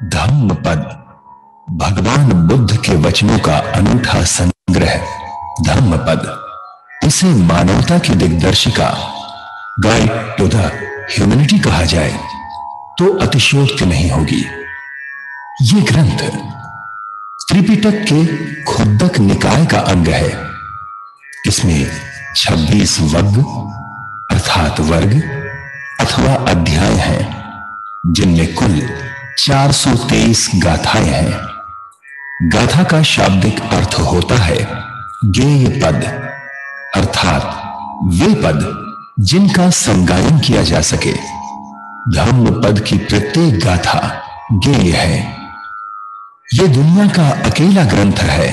धम्मपद भगवान बुद्ध के वचनों का अनूठा संग्रह। धम्मपद इसे मानवता की दिग्दर्शिका, गाइड टू द ह्यूमैनिटी कहा जाए तो अतिशयोक्ति नहीं होगी। ये ग्रंथ त्रिपिटक के खुद्दक निकाय का अंग है। इसमें 26 वग्ग अर्थात वर्ग अथवा अध्याय हैं, जिनमें कुल 423 गाथाएं हैं। गाथा का शाब्दिक अर्थ होता है गेय पद, अर्थात वे पद जिनका संगायन किया जा सके। धम्म पद की प्रत्येक गाथा गेय है। यह दुनिया का अकेला ग्रंथ है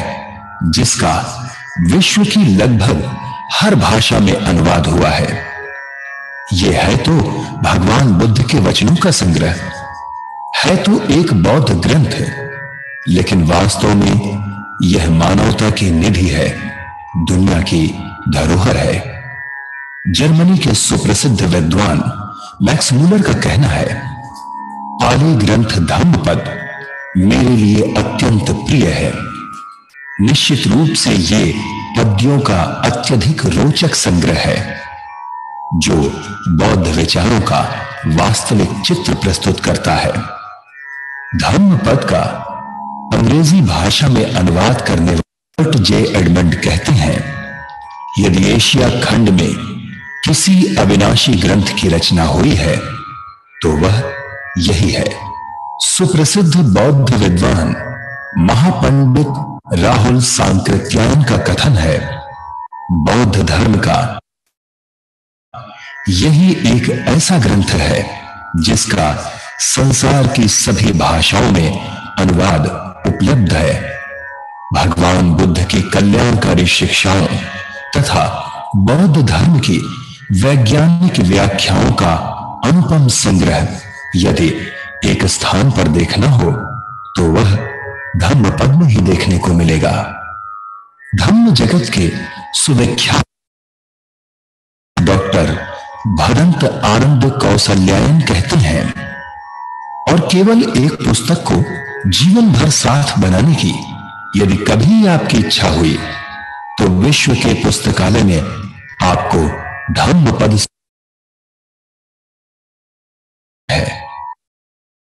जिसका विश्व की लगभग हर भाषा में अनुवाद हुआ है। यह है तो भगवान बुद्ध के वचनों का संग्रह, है तो एक बौद्ध ग्रंथ, लेकिन वास्तव में यह मानवता की निधि है, दुनिया की धरोहर है। जर्मनी के सुप्रसिद्ध विद्वान मैक्स मूलर का कहना है, पाली ग्रंथ धम्मपद मेरे लिए अत्यंत प्रिय है। निश्चित रूप से ये पद्यों का अत्यधिक रोचक संग्रह है, जो बौद्ध विचारों का वास्तविक चित्र प्रस्तुत करता है। धम्मपद का अंग्रेजी भाषा में अनुवाद करने वाले जे एडमंड कहते हैं, यदि एशिया खंड में किसी अविनाशी ग्रंथ की रचना हुई है तो वह यही है। सुप्रसिद्ध बौद्ध विद्वान महापंडित राहुल सांकृत्यायन का कथन है, बौद्ध धर्म का यही एक ऐसा ग्रंथ है जिसका संसार की सभी भाषाओं में अनुवाद उपलब्ध है। भगवान बुद्ध की कल्याणकारी शिक्षाओं तथा बौद्ध धर्म की वैज्ञानिक व्याख्याओं का अनुपम संग्रह यदि एक स्थान पर देखना हो तो वह धम्मपद में ही देखने को मिलेगा। धम्म जगत के सुविख्यात डॉक्टर भदंत आनंद कौशल्यायन कहते हैं, और केवल एक पुस्तक को जीवन भर साथ बनाने की यदि कभी आपकी इच्छा हुई तो विश्व के पुस्तकालय में आपको धम्मपद है।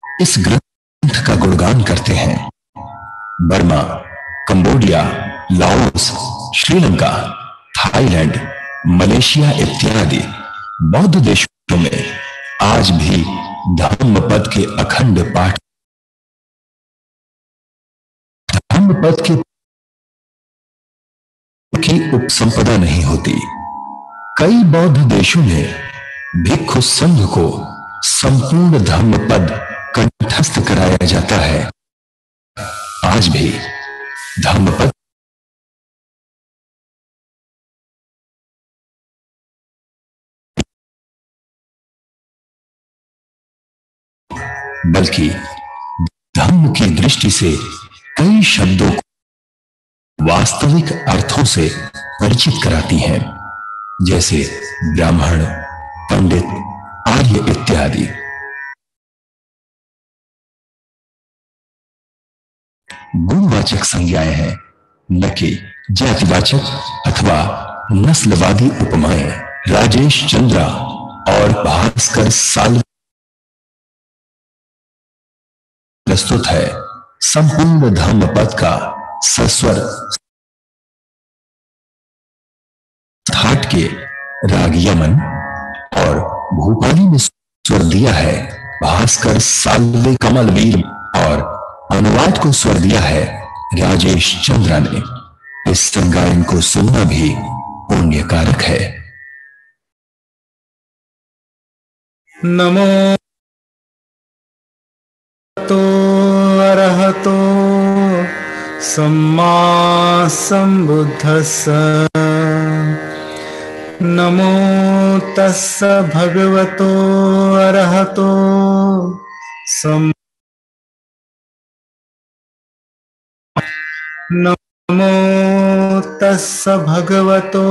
इस ग्रंथ का गुणगान करते हैं Burma, Cambodia, Laos, Sri Lanka, Thailand, Malaysia इत्यादि बौद्ध देशों में आज भी धम्मपद के अखंड पाठ, धम्मपद की उपसंपदा नहीं होती। कई बौद्ध देशों में भिक्षु संघ को संपूर्ण धम्मपद कंठस्थ कराया जाता है। आज भी धम्मपद बल्कि धम्म की दृष्टि से कई शब्दों को वास्तविक अर्थों से परिचित कराती हैं, जैसे ब्राह्मण, पंडित, आर्य इत्यादि। गुणवाचक संज्ञाएं हैं, न कि जातिवाचक अथवा नस्लवादी उपमाएं। राजेश चंद्रा और भास्कर साल प्रस्तुत है संपूर्ण धम्मपद का सस्वर थाट के राग यमन और भूपाली में स्वर दिया है भास्कर साल्वे कमलवीर, और अनुवाद को स्वर दिया है राजेश चंद्रा ने। इस संगायन को सुनना भी पुण्य कारक है। नमो तो अरहतो सम्मा संबुद्धस्स। नमो तस्स भगवतो अरहतो नमो तस्स भगवतो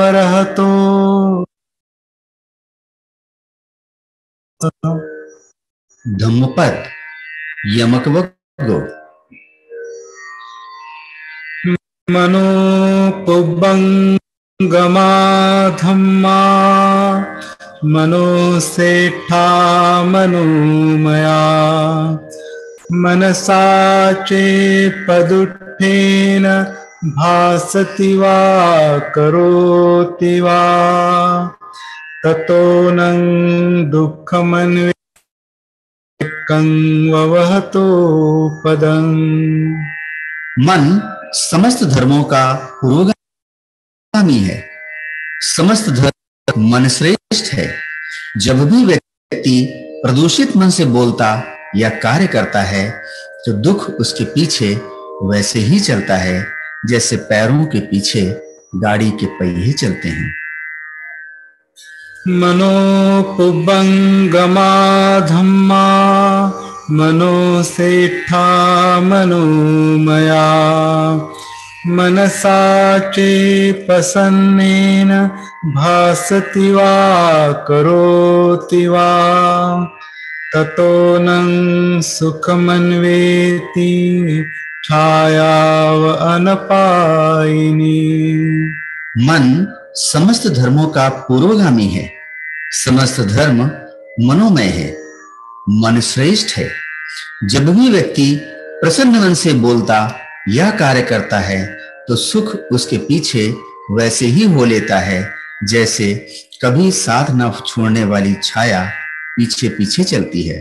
अरहतो। धम्मपद यमकवगो। मनोपुब्बंगमा धम्मा मनोसेठा मनोमया मनसा चेपदुत्थेन भासति वा करोति वा ततो नं दुःखमन्वेकं ववहतो पदं। मन समस्त धर्मों का पुरोगामी है। समस्त धर्म मन श्रेष्ठ है। जब भी व्यक्ति प्रदूषित मन से बोलता या कार्य करता है तो दुख उसके पीछे वैसे ही चलता है जैसे पैरों के पीछे गाड़ी के पहिए चलते हैं। मनोपुब्बंगमा धम्मा मनोसेठा मनोमया मनसा चेपसन्नेन भासति वा करोति वा ततो नं सुखमन्वेति छायाव अनपायिनी। मन समस्त धर्मों का पूर्वगामी है। समस्त धर्म मनोमय है। मन श्रेष्ठ है। जब भी व्यक्ति प्रसन्न मन से बोलता या कार्य करता है तो सुख उसके पीछे वैसे ही हो लेता है जैसे कभी साथ न छोड़ने वाली छाया पीछे पीछे चलती है।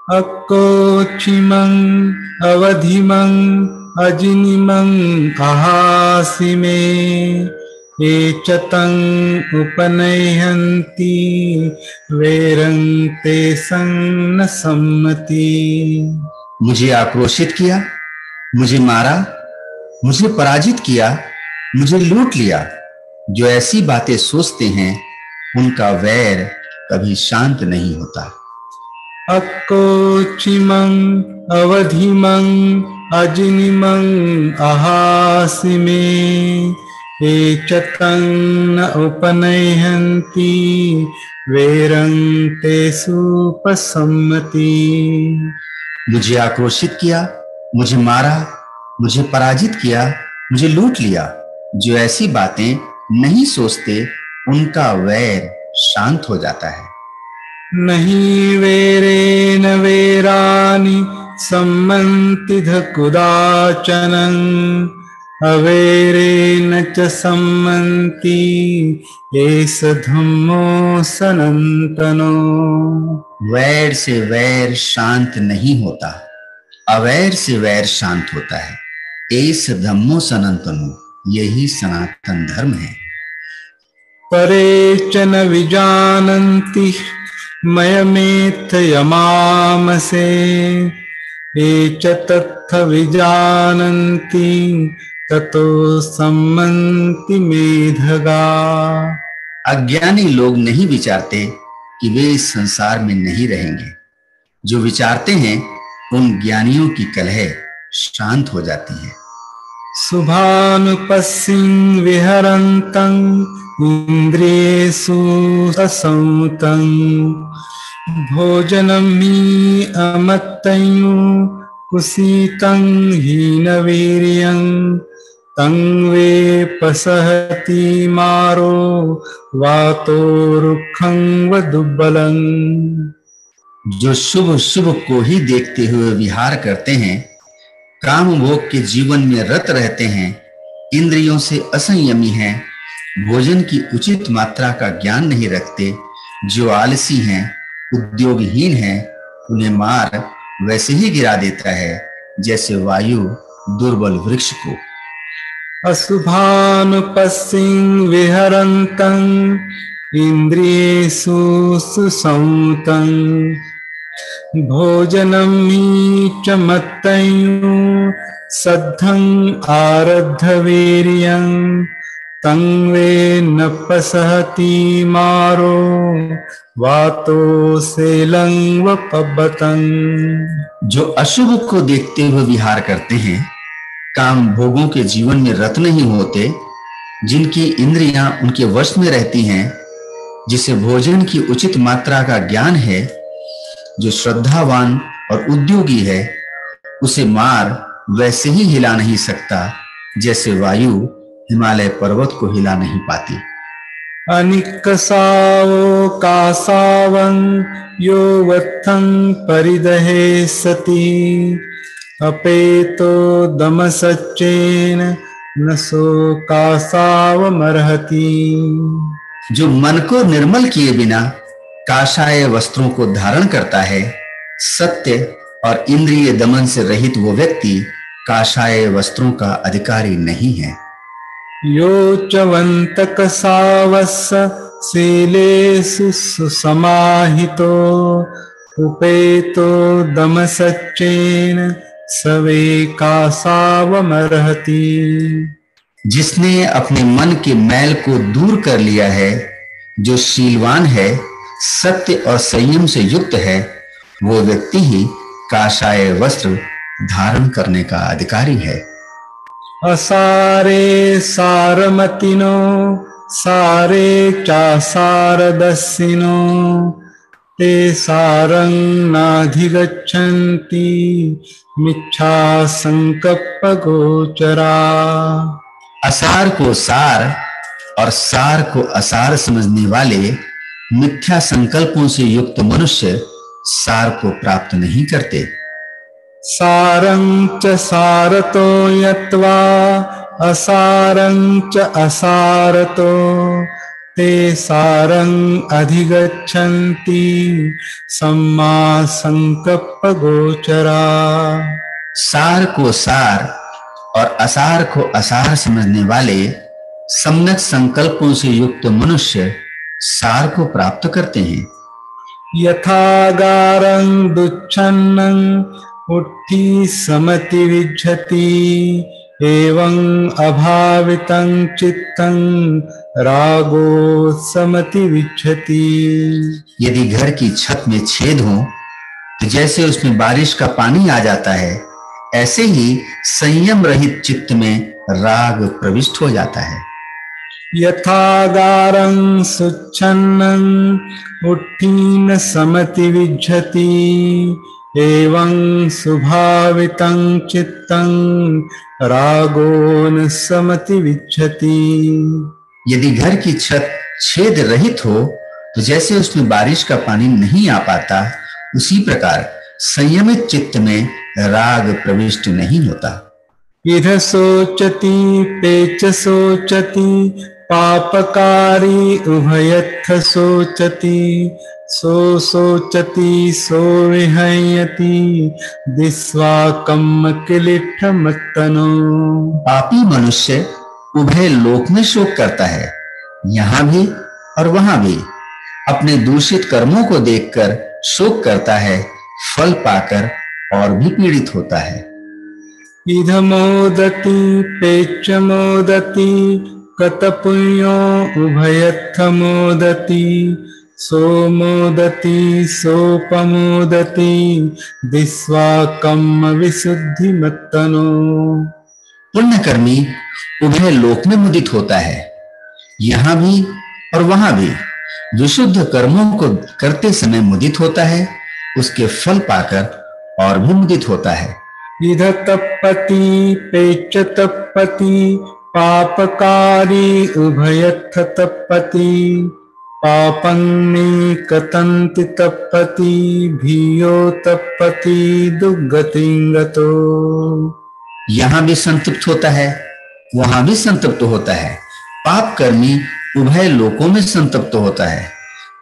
अकोचिमं अवधिमं अजिनिमं अहासि मे एचतं उपनयन्ति वैरं तेषं न सम्मति। मुझे आक्रोशित किया, मुझे मारा, मुझे पराजित किया, मुझे लूट लिया, जो ऐसी बातें सोचते हैं उनका वैर कभी शांत नहीं होता। अकोचिमं अवधिमं अजिनिमं अहासि मे एचतं न उपनयन्ति वैरं तेषुपसम्मति। मुझे आक्रोशित किया, मुझे मारा, मुझे पराजित किया, मुझे लूट लिया, जो ऐसी बातें नहीं सोचते उनका वैर शांत हो जाता है। नहीं वैरेन वैरानि सम्मन्ति कुदाचनं अवैरेन च सम्मन्ति एष धम्मो सनातनो। वैर से वैर शांत नहीं होता, अवैर से वैर शांत होता है। एष धम्मो सनातनो, यही सनातन धर्म है। परे च न विजानन्ति मयमेत्थयमामसे ये च तत्थ विजानन्ति ततो सम्मन्ति मेधगा। अज्ञानी लोग नहीं विचारते कि वे इस संसार में नहीं रहेंगे। जो विचारते हैं उन ज्ञानियों की कलह शांत हो जाती है। शुभानुपस्सिं विहरन्तं इन्द्रियेषु ससंतं भोजनं हि अमत्तं कुसीतं हीनवीर्यं तं वे पसहति मारो वातो रुक्षं व दुर्बलं। जो शुभ शुभ को ही देखते हुए विहार करते हैं, काम भोग के जीवन में रत रहते हैं, इंद्रियों से असंयमी हैं, भोजन की उचित मात्रा का ज्ञान नहीं रखते, जो आलसी हैं, उद्योगहीन हैं, उन्हें मार वैसे ही गिरा देता है जैसे वायु दुर्बल वृक्ष को। अशुभानुपस्सिं विहरन्तं इन्द्रियेषु सुसंतं भोजनं हि च मत्तं सद्धं आरद्धवीर्यं तं वे न पसहति मारो वातो सेलं व पब्बतं। जो अशुभ को देखते हुए विहार करते हैं, काम भोगों के जीवन में रत नहीं होते, जिनकी इंद्रियां उनके वश में रहती हैं, जिसे भोजन की उचित मात्रा का ज्ञान है, जो श्रद्धावान और उद्योगी है उसे मार वैसे ही हिला नहीं सकता जैसे वायु हिमालय पर्वत को हिला नहीं पाती। अनिकसावो कासावं यो वत्थं परिदहे सति अपेतो दमसच्चेन न सो कासावमर्हति। जो मन को निर्मल किए बिना काषाय वस्त्रों को धारण करता है, सत्य और इंद्रिय दमन से रहित वो व्यक्ति काषाय वस्त्रों का अधिकारी नहीं है। यो चवन्तकसावस्य शीलेषु सुसमाहितो उपेतो दमसच्चेन सवे कासावमर्हति। जिसने अपने मन के मैल को दूर कर लिया है, जो शीलवान है, सत्य और संयम से युक्त है, वो व्यक्ति ही काषाय वस्त्र धारण करने का अधिकारी है। असारे सारमतिनो सारे चासारदस्सिनो ते सारं नाधिगच्छन्ति मिच्छा संकप्प गोचरा। असार को सार और सार को असार समझने वाले मिथ्या संकल्पों से युक्त मनुष्य सार को प्राप्त नहीं करते। सारं च सारतो यत्वा असारं च असारतो ते सारं अधिगच्छन्ति सम्मा संकप्प गोचरा। सार को सार और असार को असार समझने वाले सम्यक संकल्पों से युक्त मनुष्य सार को प्राप्त करते हैं। यथागारं दुच्छन्नं उट्ठी समति विज्झति एवं अभावितं चित्तं रागो समति विज्झति। यदि घर की छत में छेद हो तो जैसे उसमें बारिश का पानी आ जाता है, ऐसे ही संयम रहित चित्त में राग प्रविष्ट हो जाता है। यथागारं सुच्छन्नं उट्ठीन समति विज्झति एवं सुभावितं चित्तं रागोन समति विज्झति। यदि घर की छत छेद रहित हो तो जैसे उसमें बारिश का पानी नहीं आ पाता, उसी प्रकार संयमित चित्त में राग प्रविष्ट नहीं होता। इध सोचति पेच सोचति पापकारी उभयत्थ सोचति सो सोचति सो विहयति दिस्वा कम्म किलिठ मत्तनो। पापी मनुष्य उभय लोक में शोक करता है, यहाँ भी और वहां भी। अपने दूषित कर्मों को देखकर शोक करता है, फल पाकर और भी पीड़ित होता है। इध मोदति पेच मोदति कतपुण्यो उभयत्थ मोदति सो मोदति सोपमोदति दिस्वा कम्म विशुद्धि मत्तनो। पुण्यकर्मी उभय लोक में मुदित होता है, यहाँ भी और वहां भी। विशुद्ध कर्मों को करते समय मुदित होता है, उसके फल पाकर और भी मुदित होता है। इध तप्पति पेच तप्पति पापकारी उभयत्थ तप्पति पापन्नि कतन्ति तप्पति भियो तप्पति दुर्गतिं गतो। यहाँ भी संतृप्त होता है, वहां भी संतृप्त होता है। पाप कर्मी उभय लोकों में संतप्त होता है।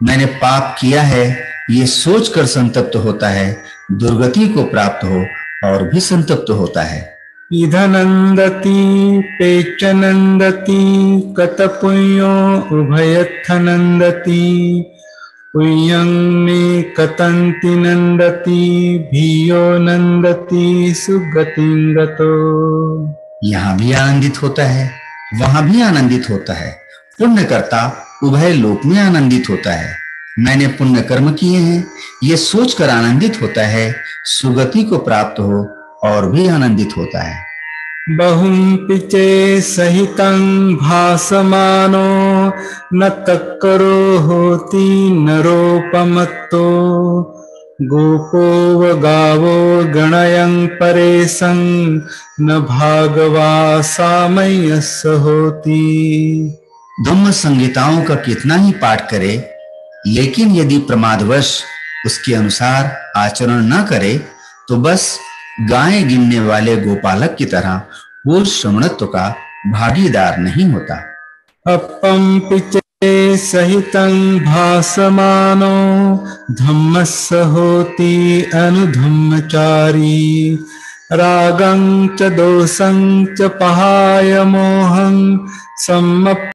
मैंने पाप किया है ये सोचकर संतप्त होता है, दुर्गति को प्राप्त हो और भी संतप्त होता है। इध नंदति पेच नंदति कतपुण्यो उभयत्थ नंदति पुण्यं मे कतन्ति नंदति भियो नंदति सुगतिं गतो। यहाँ भी आनंदित होता है, वहां भी आनंदित होता है। पुण्यकर्ता उभय लोक में आनंदित होता है। मैंने पुण्य कर्म किए हैं ये सोचकर आनंदित होता है, सुगति को प्राप्त हो और भी आनंदित होता है। बहुं पिचे सहितं भासमानो न तक्करो होति नरोपमत्तो गोपो गावो गणयं परेशं न भागवा सामय्यस्य होती। धम्म संहिताओं का कितना ही पाठ करे, लेकिन यदि प्रमादवश उसके अनुसार आचरण न करे तो बस गायें गिनने वाले गोपालक की तरह वो श्रवणत्व का भागीदार नहीं होता। अपं पिचे सहितं भासमानो धम्मस्य होति अनुधम्मचारी। रागं च दोषं च पहाय मोहं सम्मप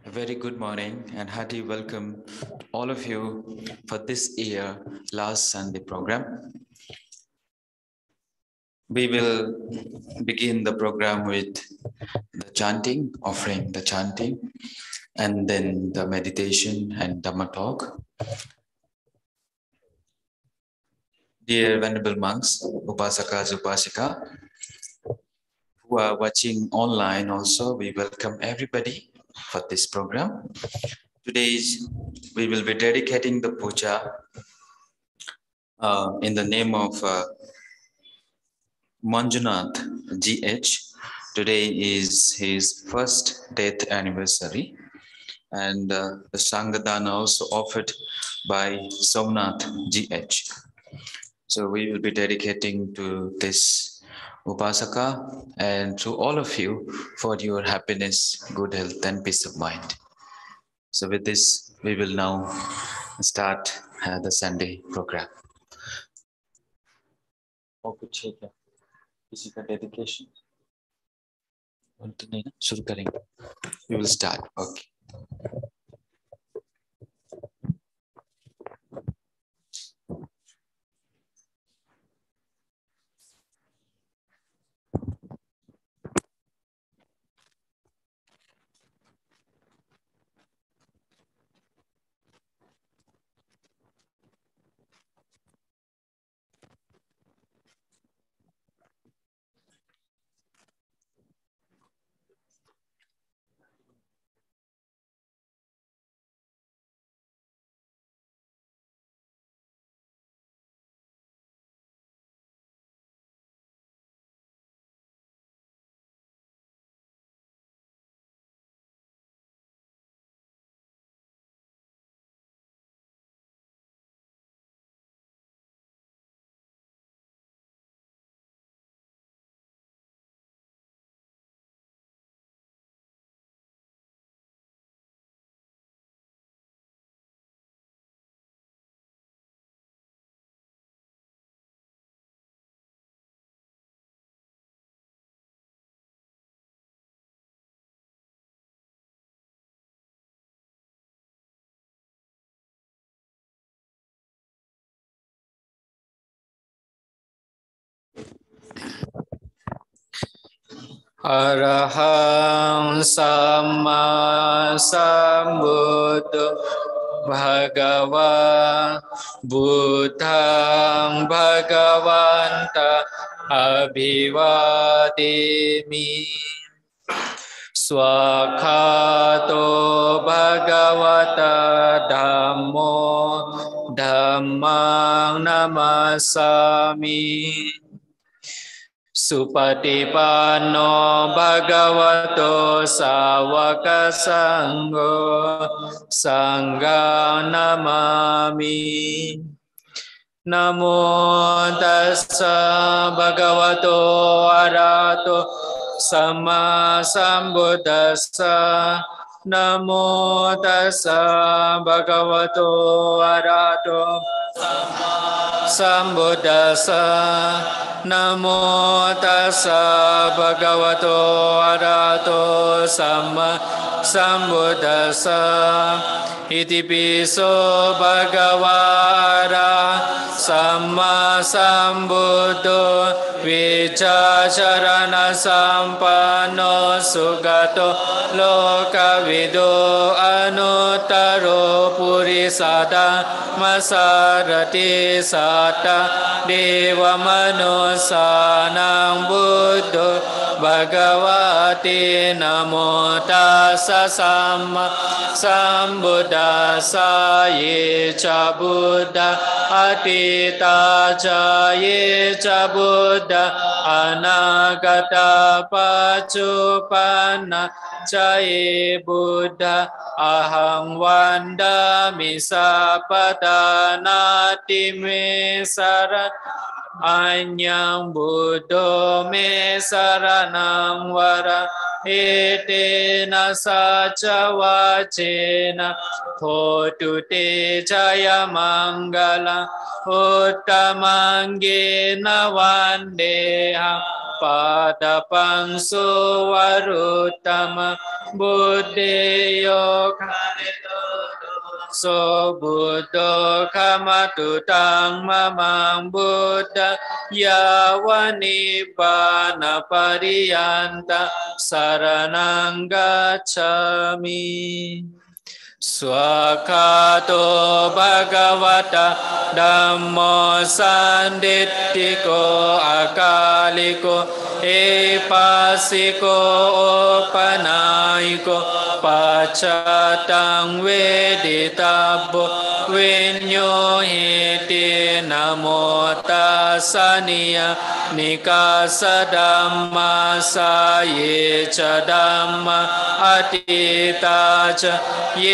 A very good morning and hearty welcome to all of you for this year last Sunday program. We will begin the program with the chanting, offering the chanting, and then the meditation and Dhamma talk. Dear Venerable monks, Upasakas, Upasika, who are watching online also, we welcome everybody for this program. Today we will be dedicating the puja in the name of Manjunath GH. Today is his first death anniversary, and the Sangadana also offered by Somnath GH. So we will be dedicating to this Upasaka and to all of you for your happiness, good health, and peace of mind. So with this, we will now start the Sunday program. किसी का dedication तो नहीं ना, शुरू करेंगे. We will start. Okay. อะระหังสัมมาสัมพุทโธภะคะวะบุตังภะคะวันตังอะภิวาเทมิสวากขาโตภะคะวะตาธัมโมธัมมังนัมมัสสามิสุปฏิปันโนภะคะวะโตสาวกสังโฆสังฆังนามามินะโมตัสสะภะคะวะโตอะระหะโตสัมมาสัมพุทธัสสะนะโมตัสสะภะคะวะโตอะระหะโตสัมพุทธัสสะนะโมตัสสะภะคะวะโตอะระหะโตสัมมาสัมพุทธัสสะอิติปิโสภะคะวะอะระหะสัมมาสัมพุทโธวิชาชรณะสัมปันโนสุขโตโลกวิดูอนุตตโรปุริสธรรมสารติสัตตเดวมนุสสานังบุตโธภะคะวะเตนะโมตัสสะสัมมาสัมพุทธัสสะเยชะบุตตะอติตาจาเยชะบุตตะอนาคตปัจจุปันนะจาเยบุตตะอหังวันดามิสัพพทานาติเมสรณอัญญังบุตโตเมสรณังวระเอเตนะสัจวัจเจนะโพตุเตชยมังกลังอุตตมังเกณวันเดหังปัตตปังสุวรุตตมะบุตเดโยคานิโตโสบุตโตขมาตุตังมะมังบุตตะยาวนิปานาปริยันตะสารนังกัจฉามิสวากขาโตภะคะวะตาธัมโมสันทิฏฐิโกอะกาลิโกเอปัสสิโกโอปนัยโกปัจจตังเวดิตาโบวิญโยหิตินะโมตัสสะนิยานิกาสดัมมาสาเยชะดัมมาอติตาจเย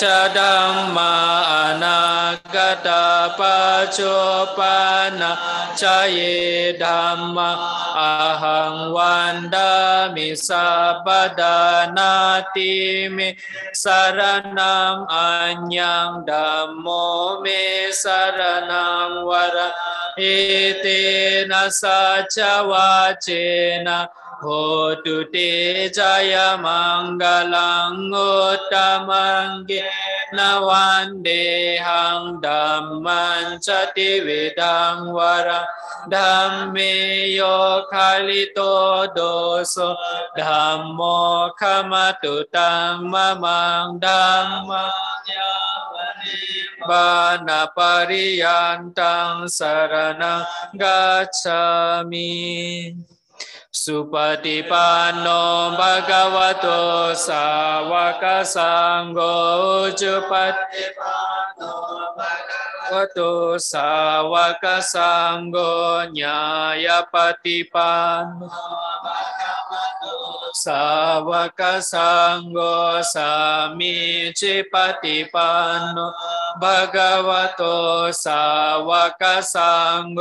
ชะดัมมาอนาคตปัจจุปันนะจเยดัมมาอะหังวันดามิสัพพทานาติเมสารนังอัญญังธัมโมเมสารนังวระเอเตนะสัจวัจเจนะโหตุเตจายมังกลังอุตตมังเกณวันเดหังธัมมัญจติวิดังวระธัมเมโยคาลิโตโดโสธัมโมขมาตุตังมะมังธัมมังยาวนิบานาปริยันตังสารนังกัจฉามิสุปฏิปันโนภะคะวะโตสาวกสังโฆจุปฏิปันโนภะคะวะโตสาวกสังโฆญาณปฏิปันโนภะคะวะโตสาวกสังโฆสามิจิปฏิปันโนภะคะวะโตสาวกสังโฆ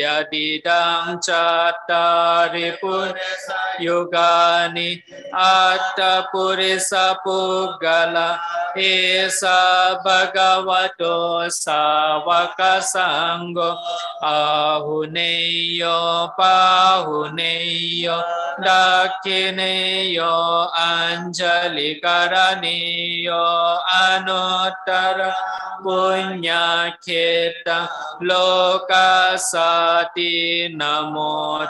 ยะติดังจัตตาริปุริสยุกานิอัตตปุริสปุกกะละเอสะภะคะวะโตสาวกสังโฆอาหุเนโยปาหุเนโยดักขิเนโยอัญจลิการณิโยอนุตตร ปุญญาเขตะโลกาสตินะโม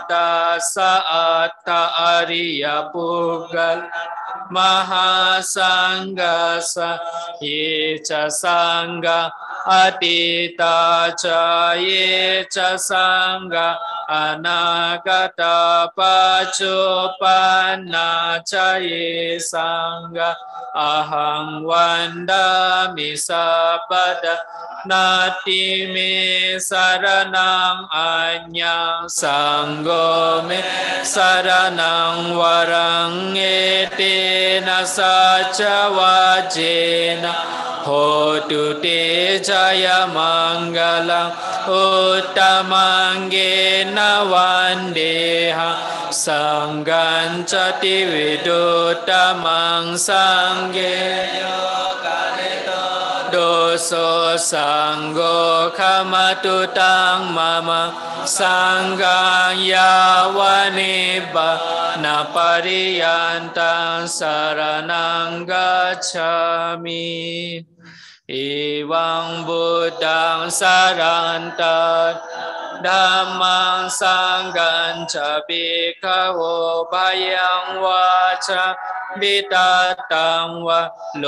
ตัสสะอัตตะอริยปุกขะมหาสังฆัสสะหิจะสังฆะอติตาจายเยจะสังฆะอนาคตปัจจุปันนาจายเยสังฆะอหังวันดามิสัพพะนาติเมสารนังอัญญังสังโฆเมสารนังวรังเอเตนะสัจวะเจนะโหตุเตจายมังกลังอุตตมังเกนะวันเดหะสังฆัญจติวิดุตตมังสังเกโยกาเลโตโดโสสังโฆขมาตุตังมะมะสังฆายาวานิบานาปริยันตังสารนังกัจฉามิอิวังบุตตังสารันตัสธัมมังสังฆัญจภิกขโวภยังวาจาบิตาตังวะโล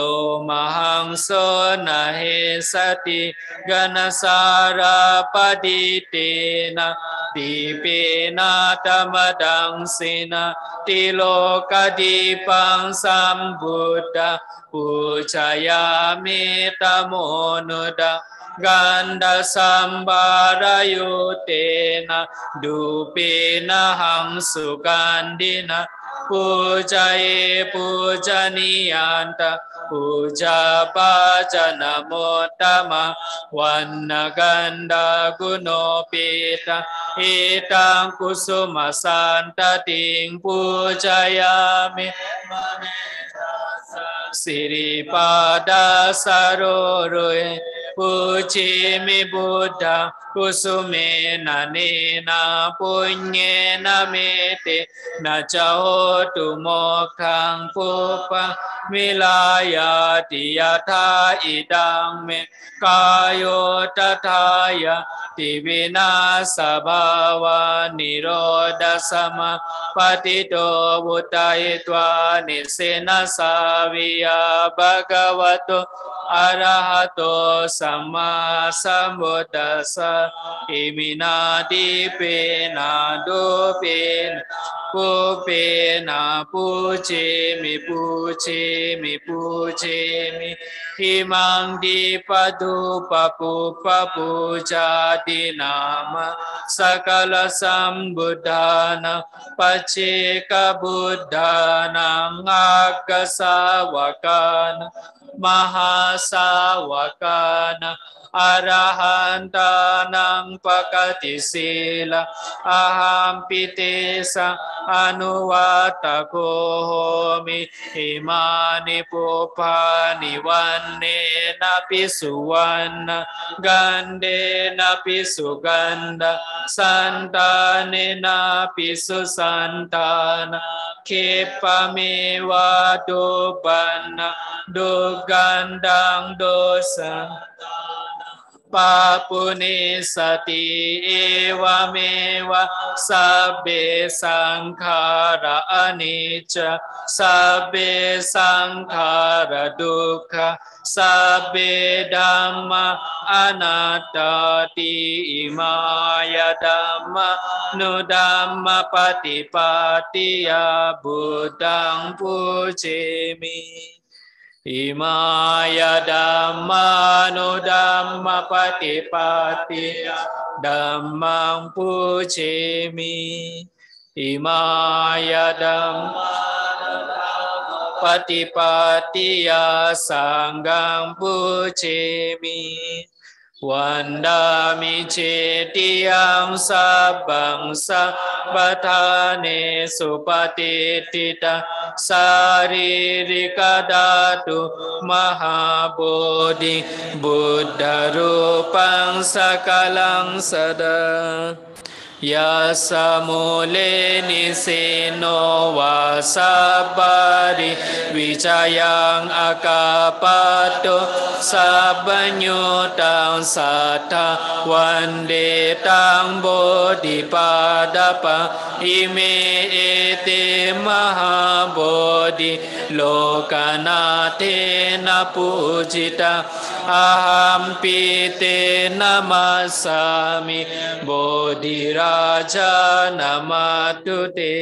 มหังโสนะเหสติกนสารปดิเตนะติเปนะธรรมดังสินะติโลกดิปังสัมบุตตะปุจฉายามิตโมนุดะกันดาสัมบารยุเตนะดูปีนะหังสุกันดินะปูจายปูจานิยันตะปูจาปาจนะโมตตมะวันนะกันดากุโนปิตะอิตังกุสุมาสันตติงปูจายามิสิริปาดาสโรโรยปุจิมิบุตตะกุสุเมนะเนนะปุญเญนะเมตินะจโหตุโมกขังปุปปะมิลายาติยะทาอิดังเมกายโยตถายะติวินาสภาวานิโรธสมะปฏิโตวุตายตวานิเสนะสาวิยาภะคะวะโตอะระหะโตสัมมาสัมพุทธัสสะอิมินาทิเปนะดุเปนะปุเปนะปูเจมิปูเจมิปูเจมิอิมังดิปตุปะปุปะปูจาตินามะสักกะสัมบุทธานังปัจเจกบุทธานังอักขสาวกานังมหาสาวกานังอรหันตานังปกติศีลาอะหัมปิเตสะอนุวัตโกโหมิอิมานิปุปปานิวันเนนะปิสุวรรณกันเดนะปิสุกันดาสันตาเนนะปิสุสันตานะเคปะเมวะตุปันนะดุกันดังโดสังปาปุนิสติเอวเมวะสัพเพสังขาระอนิจจสัพเพสังขาระทุกขสัพเพธัมมาอนัตตติอิมายธัมมานุธัมมปฏิปาติยาบุตังปุเจมิอิมายาดัมมานุดัมมปฏิปาติดัมมังปุเชมิอิมายาดัมมานุดัมมปฏิปาติยาสังฆังปุเชมิวันดามิเจติยังสัพพังสัพพทาเนสุปฏิทิตาสารีริกดาตุมหาโบธิบุตตรูปังสกลังสดา Yasamule nisino wasabari Vichayang akapato Sabanyutang sata Wande tang bodhipadapa Ime ete mahabodhi Lokanate na pujita Aham pite namasami Bodhi Raja namatute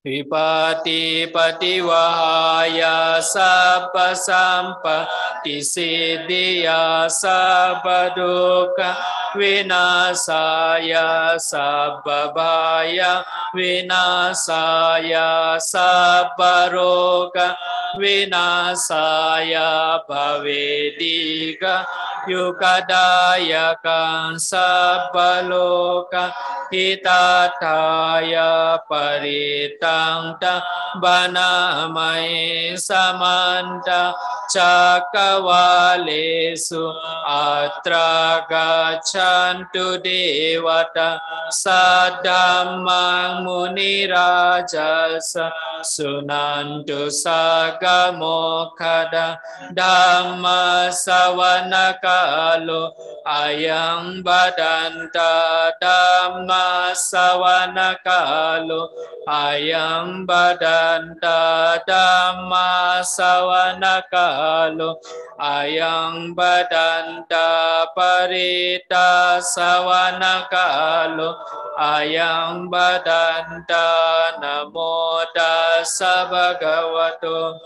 Vipati pativahaya sabba sampati siddhiya sabba dukkha vinasaya sabba bhaya vinasaya sabba roga vinasaya bhavediga yukadayakang sabba loka hitataya paritangta banamai samanta cakavalesu atra gachantu devata sadhammang munirajasa sunantu sagamokkhada dhamma savanakalo ayang badanta dhamma savanakalo ayang badanta dhamma savanakalo ayang badanta parita savanakalo ayang badanta namo tassa bhagavato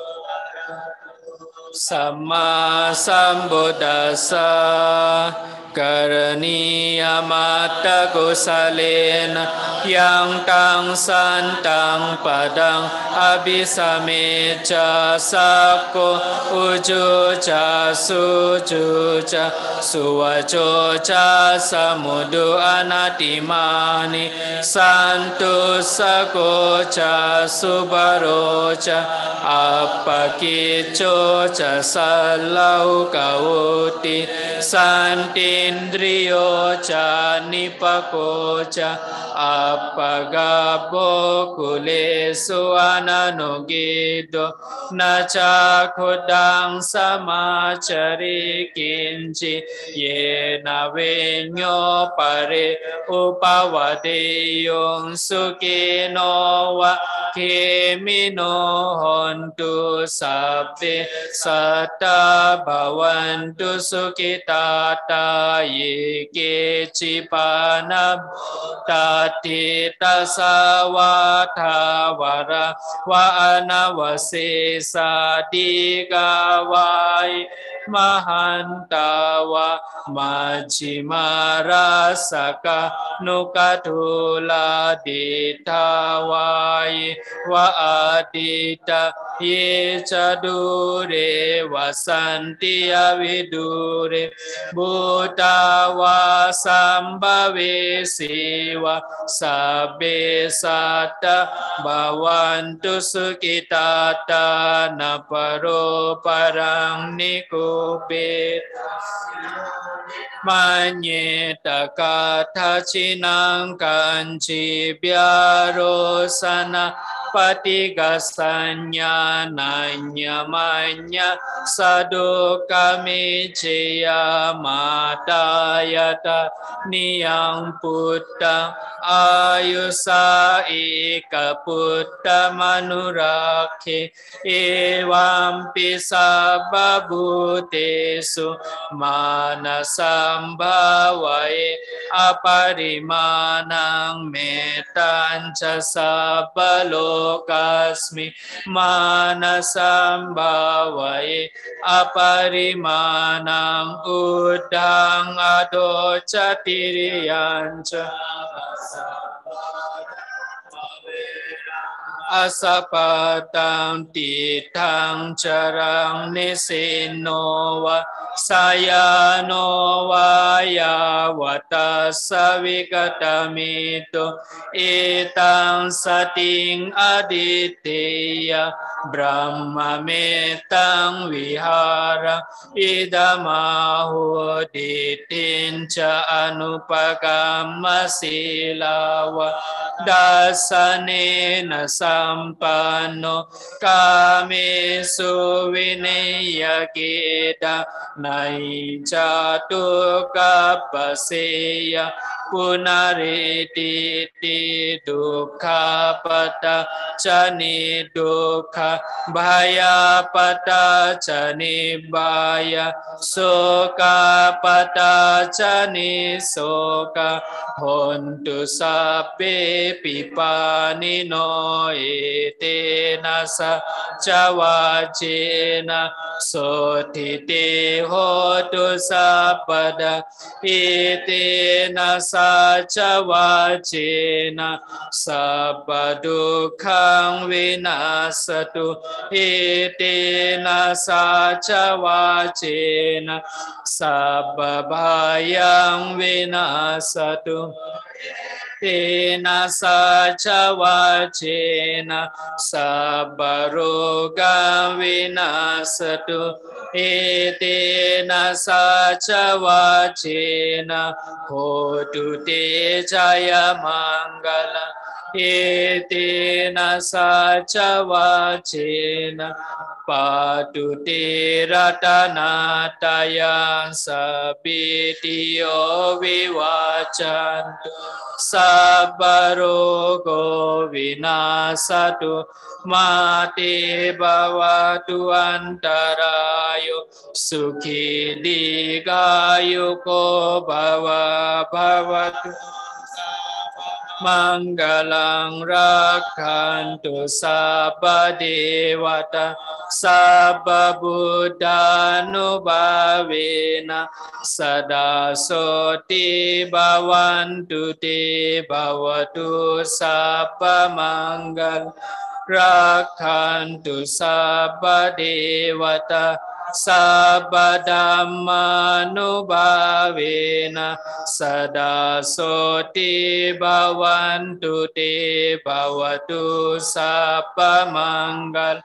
Sama Sambuddhassa Karaniya Matta Kusalena Yang tang santang padang Abhisamecha Sakko Ujuca Sujuca Suvacoca Samudu Anatimani Santu Sakoca Subaroca Appakicoca Salau kauti santindriyo ca nipako ca appagabbo kulesu ananugido naca kudang samacari kinci yena venyo pare upavadeyong sukino wa kemino hontu sabbe Sata bhavantu sukitata yeke cipanam tati tasawata vara wa anavasesa digavai mahantawa majjimarasaka nukatula ditawai wa adita ye cadure wasanti avidure bhutawa sambhave siva sabbe sata bhavantu sukitata naparo parang nikubet Manyeta kata cinang kanci biarosana patigasanya nanya manya sadu kami cia matayata niyang putta ayusa ika putta manurakhe ewampi sabbabutesu manasambhavaye aparimanang metanca sabbalokasmi manasambhavaye aparimanang udang adoca tiriyanca asapatang titang carang nisino wa สายโนวายาวัตสวิกตมิตุเอตังสติงอดิเตยบรมเมตังวิหารอิดามาหุดิตินจาอนุปกรรมศิลาวะดัสเนนะสัมปันโนกาเมสุวินิยกิตานัยจตุกัปปเสยปุนาริติติดุขาปตะจานิดุขาบายาปตะจานิบายาโสกาปตะจานิโสกาหนตุสัพเพปิปานิโนเอเตนะสะจวาเจนะโสทิเตโหตุสัพพดาอิเตนะสัจวาเจนะสัพพดุขังวินาศตุอิเตนะสัจวาเจนะสัพพพายังวินาศตุเตนะสัจวาเจนะสัพพโรกาวินาศตุเอเตนะสัจวาเจนะโหตุเตจายมังกลังเอเตนะสัจวาเจนะปาตุเตระตนาตายังสัพพิติโยวิวัจจันตุสัพพโรโกวินาศตุมาเตภวัตุอันตรายโยสุขีดีกายุโกภวะภวตุมังกลังรักขันตุสัพพเทวตาสัพพบุตตานุภาเวนะสดาโสติภวันตุเตภวตุสัพพมังกัลรักขันตุสัพพเทวตาสัพพธัมมานุภาเวนะสดาโสติภวันตุเตภวตุสัพพมังกัล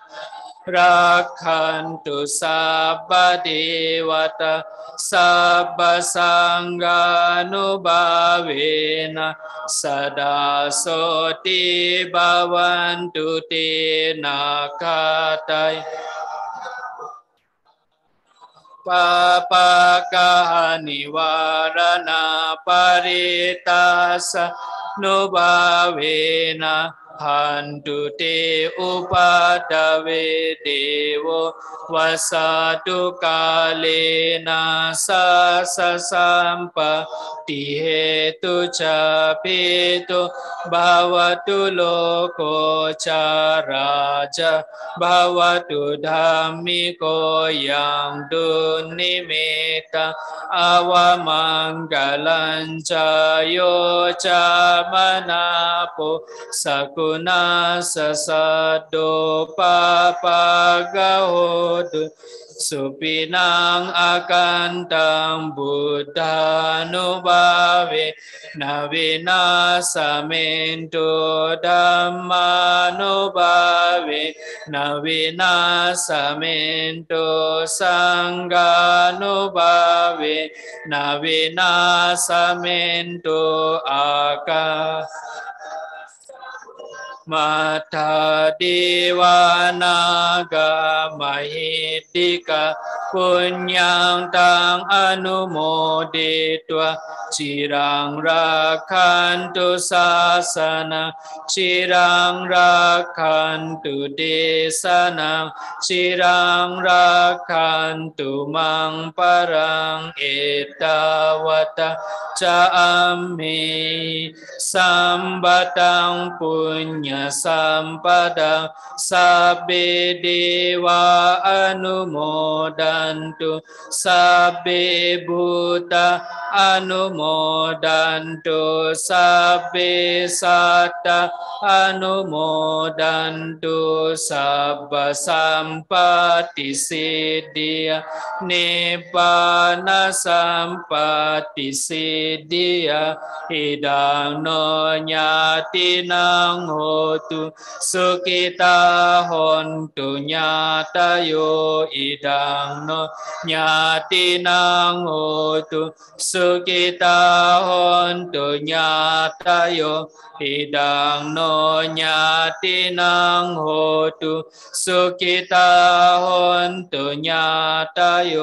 รักขันตุสัพพเทวตาสัพพสังฆานุภาเวนะสดาโสติภวันตุเตนาคาไตปะปะกานิวารณาปริตาสนุภาเวนะหันตุเตอุปัฏฐเวเดโววัสสตุกาเลนะสัสสะสัมปติเหตุจาปิตุภวตุโลโกจาราจาภวตุธัมมิโกยังดุนิเมตะอวมังกลัญจโยจามนาปุสักุณาสสัตโตปะปะกะโหตุสุปินังอากันตังบุตตานุภาเวนะวินาสเมนตุธัมมานุภาเวนะวินาสเมนตุสังฆานุภาเวนะวินาสเมนตุอากามัทธาดิวานากามหิติกาปุญญังตังอนุโมดิตวะจิรังรักขันตุศาสนาจิรังรักขันตุเดสนังจิรังรักขันตุมังปรังเอตาวตาจะอัมมิสัมปตังปุญญสัมปดาสัพเพเทวาอนุโมดั นตุสัพเพบุตตาอนุโมดันตุสัพเพสัตตาอนุโมดันตุสัพพสัมปติสิทธิยนิพพานสัมปติสิทธิยอิดังโนญาตินังโหตุสุขิตาหนตุญาตโยอิดังโนญาตินังโหตุสุขิตาหนตุญาตโยอิดังโนญาตินังโหตุสุขิตาหนตุญาตโย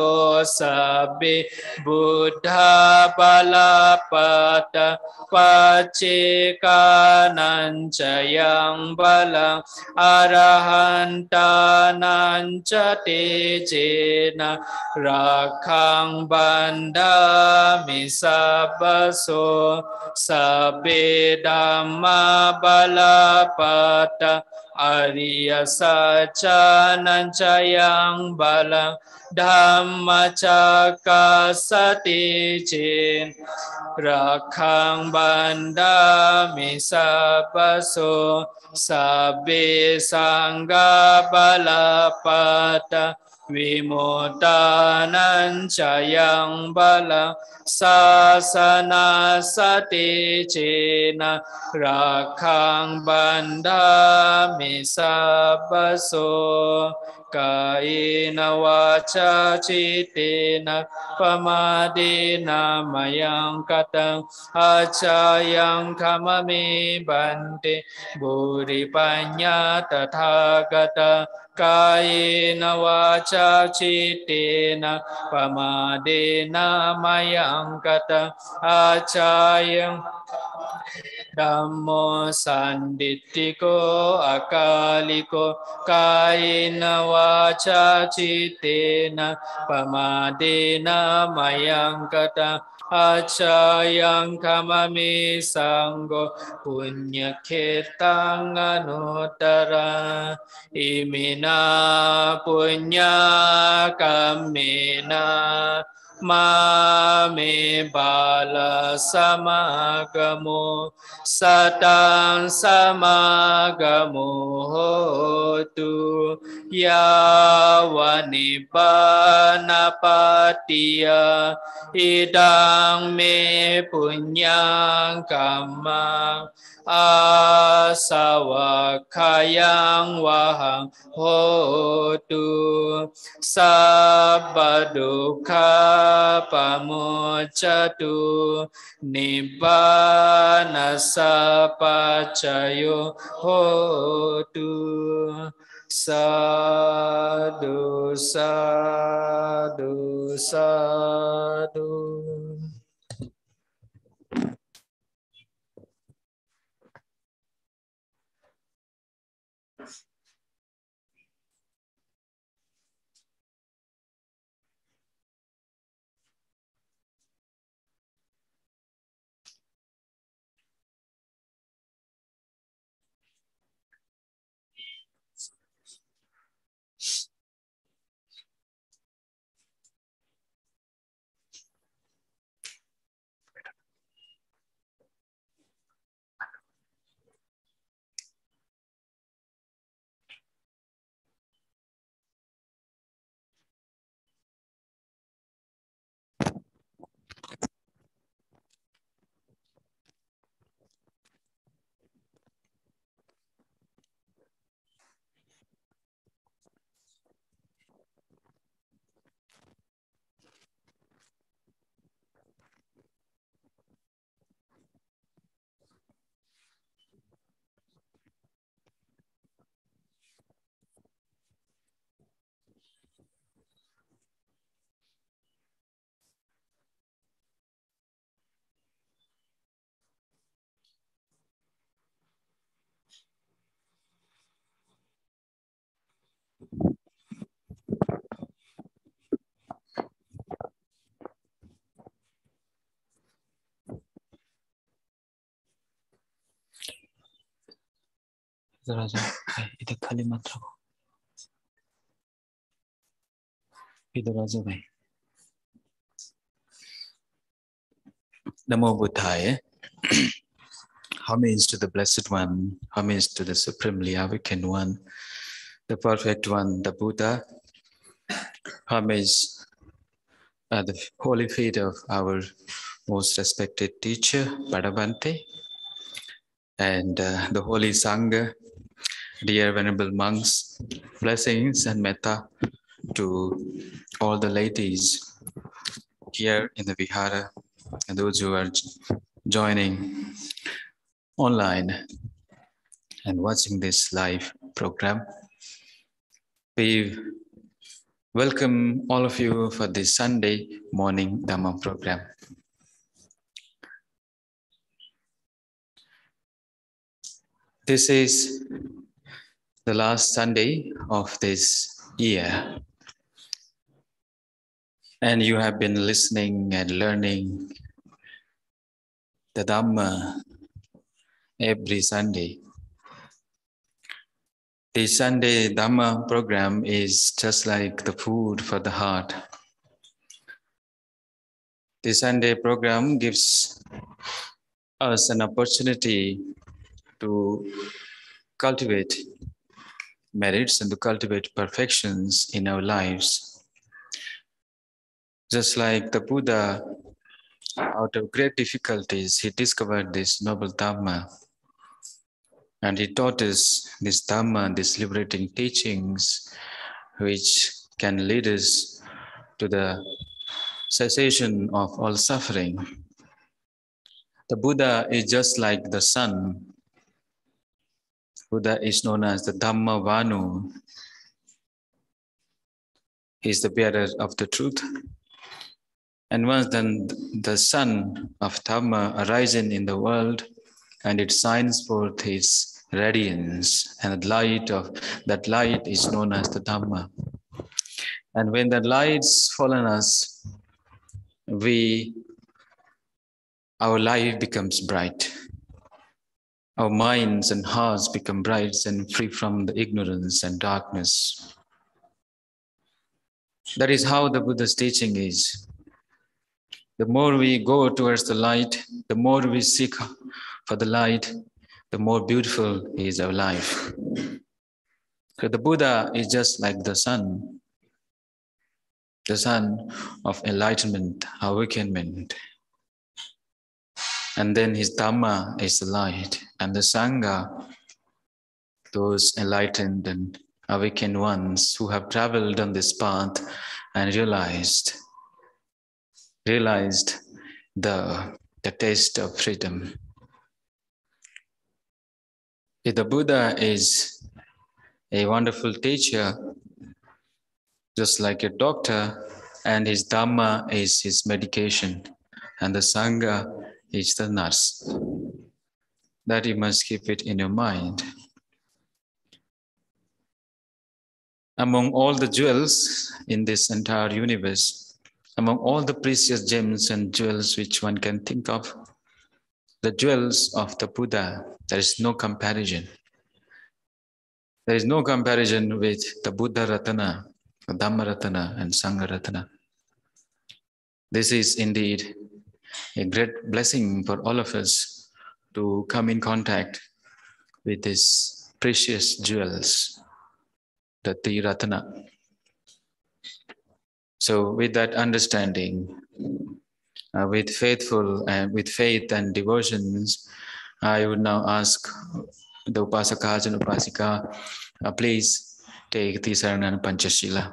สัพเพบุตถาปลปัตตปัจเจกานัญจยังบาลังอรหันตานัญจเตเจนะรักขังบันดามิสัพพโสสัพเพธัมมาบาลปัตตอริยสัจจานัญจยังบาลังธัมมจักกัสสติเจรักขังบันดามิสัพพโสสัพเพสังฆบาลปัตตวิมุตตานัญจยังบาลังศาสนาสติเจนะรักขังบันดามิสัพพโสกายนวาจาจิตเตนะปมาเดนะมยังกตังอาจายังขมเมบันเตบุริปัญญาตถากตากายนวาจาจิตเตนะปมาเดนะมยังกตังอาจายังธัมโมสันดิตติโกอากาลิโกกายนวาจาจิตเตนะปมาเดนะมยังกตังอาจายังขมเมสังโฆปุญญเขตังอนุตตรังอิมินาปุญญากัมเมนะมาเมบาลสมากโมสตังสมากโมโหตุยาวานิปานาปติยาอิดังเมปุญญังกัมมังอาสาวกขายังวะหังโหตุสัพพะดุขะปะโมจจตุนิพพานัสสะปัจจโยโหตุสาธุสาธุสาธุRaja, itu kalimat aku. Namo Buddhaya. Homage to the Blessed One, homage to the Supremely Awakened One, the Perfect One, the Buddha. Homage at the holy feet of our most respected teacher, Padabante, and the Holy Sangha, dear Venerable monks. Blessings and metta to all the ladies here in the Vihara and those who are joining online and watching this live program. We welcome all of you for this Sunday morning Dhamma program. This is the last Sunday of this year, and you have been listening and learning the Dhamma every Sunday. The Sunday Dhamma program is just like the food for the heart. The Sunday program gives us an opportunity to cultivate merits and to cultivate perfections in our lives. Just like the Buddha, out of great difficulties, he discovered this noble Dhamma. And he taught us this Dhamma, these liberating teachings, which can lead us to the cessation of all suffering. The Buddha is just like the sun. Buddha is known as the Dhamma Vanu. He is the bearer of the truth. And once then the sun of Dhamma arises in the world, and it shines forth its radiance, and the light of that light is known as the Dhamma. And when the lights fall on us, our life becomes bright. Our minds and hearts become bright and free from the ignorance and darkness. That is how the Buddha's teaching is. The more we go towards the light, the more we seek for the light, the more beautiful is our life. So the Buddha is just like the sun of enlightenment, awakenment. And then his Dhamma is the light, and the Sangha, those enlightened and awakened ones who have traveled on this path and realized the taste of freedom. If the Buddha is a wonderful teacher, just like a doctor, and his Dhamma is his medication, and the Sangha is the nurse. That you must keep it in your mind. Among all the jewels in this entire universe, among all the precious gems and jewels which one can think of, the jewels of the Buddha, there is no comparison. There is no comparison with the Buddha Ratana, Dhamma Ratana, and Sangha Ratana. This is indeed a great blessing for all of us to come in contact with these precious jewels, the Triratana. So with that understanding, with faith and devotions, I would now ask the Upasakas and Upasika, please take Tisarana and Panchashila.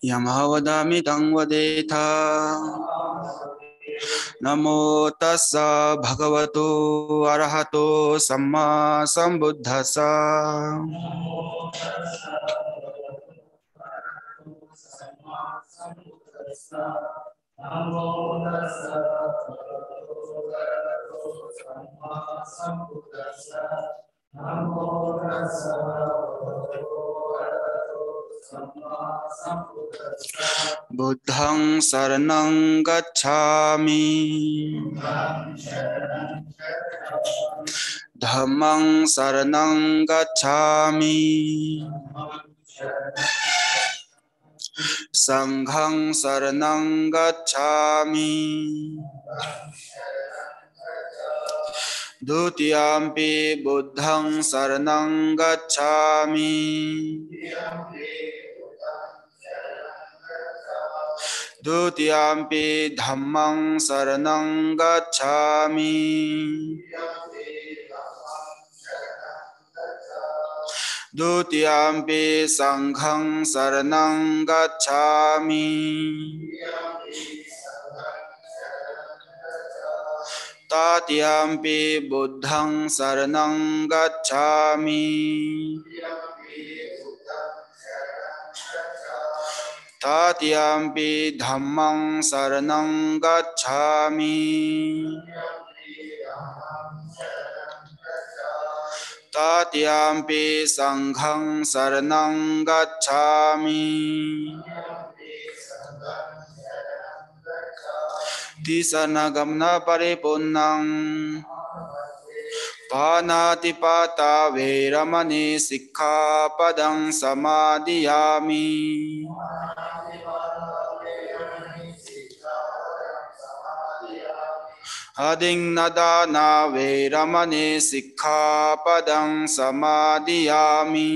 Yamhavadami tangvadeta Namo tassa bhagavato arahato samma sambuddhassa Buddhang saranang gacchami Dhammang saranang gacchami Sanghang saranang gacchami Dutiyampi buddhang saranang gacchami Dutiyampi dhammang saranang gacchami Dutiyampi sanghang saranang gacchami Tatiyampi buddhang saranang gacchami Tatiyampi dhammang saranang gacchami Tatiyampi sanghang saranang gacchami Tisanagamna paripunnang Panatipata veramani sikkhapadang samadhiyami Adingadana veramani sikkhapadang samadhiyami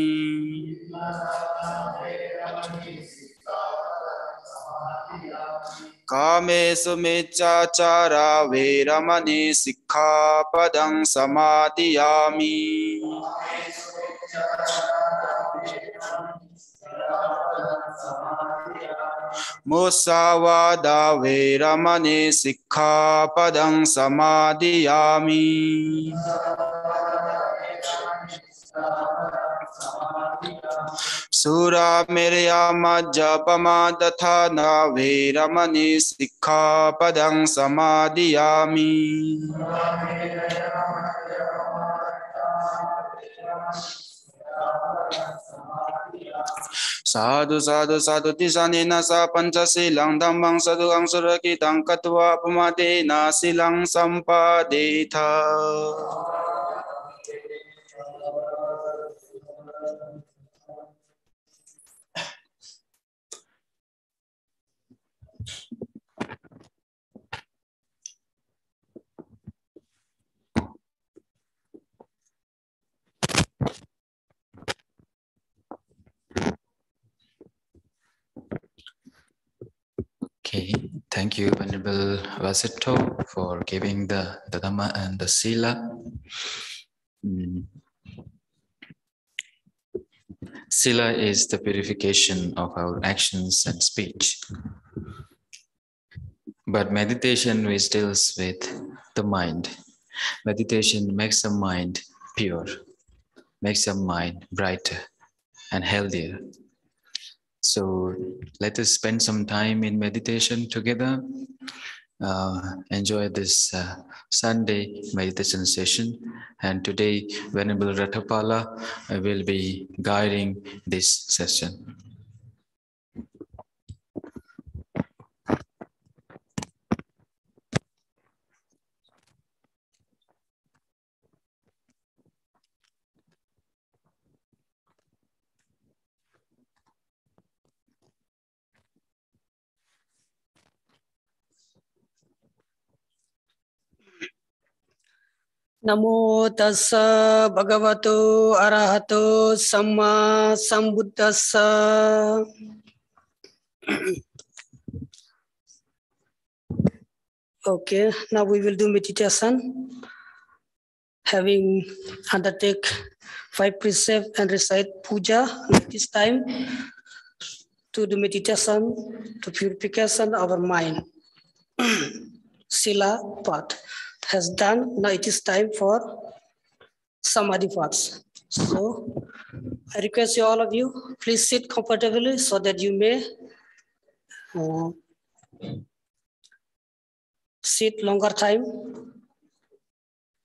Kamesu miccacara veramani sikkhapadang samadhiyami Musawada veramani sikkhapadang samadhiyami Sura mirya majjapama dathana veramani sikkhapadang samadhiyami Sadhu sadhu sadhu tisanena sa panchasilang dhammang sadhukang surakitang katva pamadena silang sampadetha Okay, thank you, Venerable Vasito, for giving the Dhamma and the Sila. Sila is the purification of our actions and speech. But meditation which deals with the mind. Meditation makes the mind pure, makes the mind brighter and healthier. So let us spend some time in meditation together. Enjoy this Sunday meditation session. And today, Venerable Ratapala will be guiding this session. Namo tassa bhagavato arahato samma sambuddhassa. Okay, now we will do meditation. Having undertake 5 precepts and recite puja at this time to do meditation, to purification of our mind. Sila part has done. Now it is time for samadhi parts. So I request you, all of you, please sit comfortably so that you may sit longer time.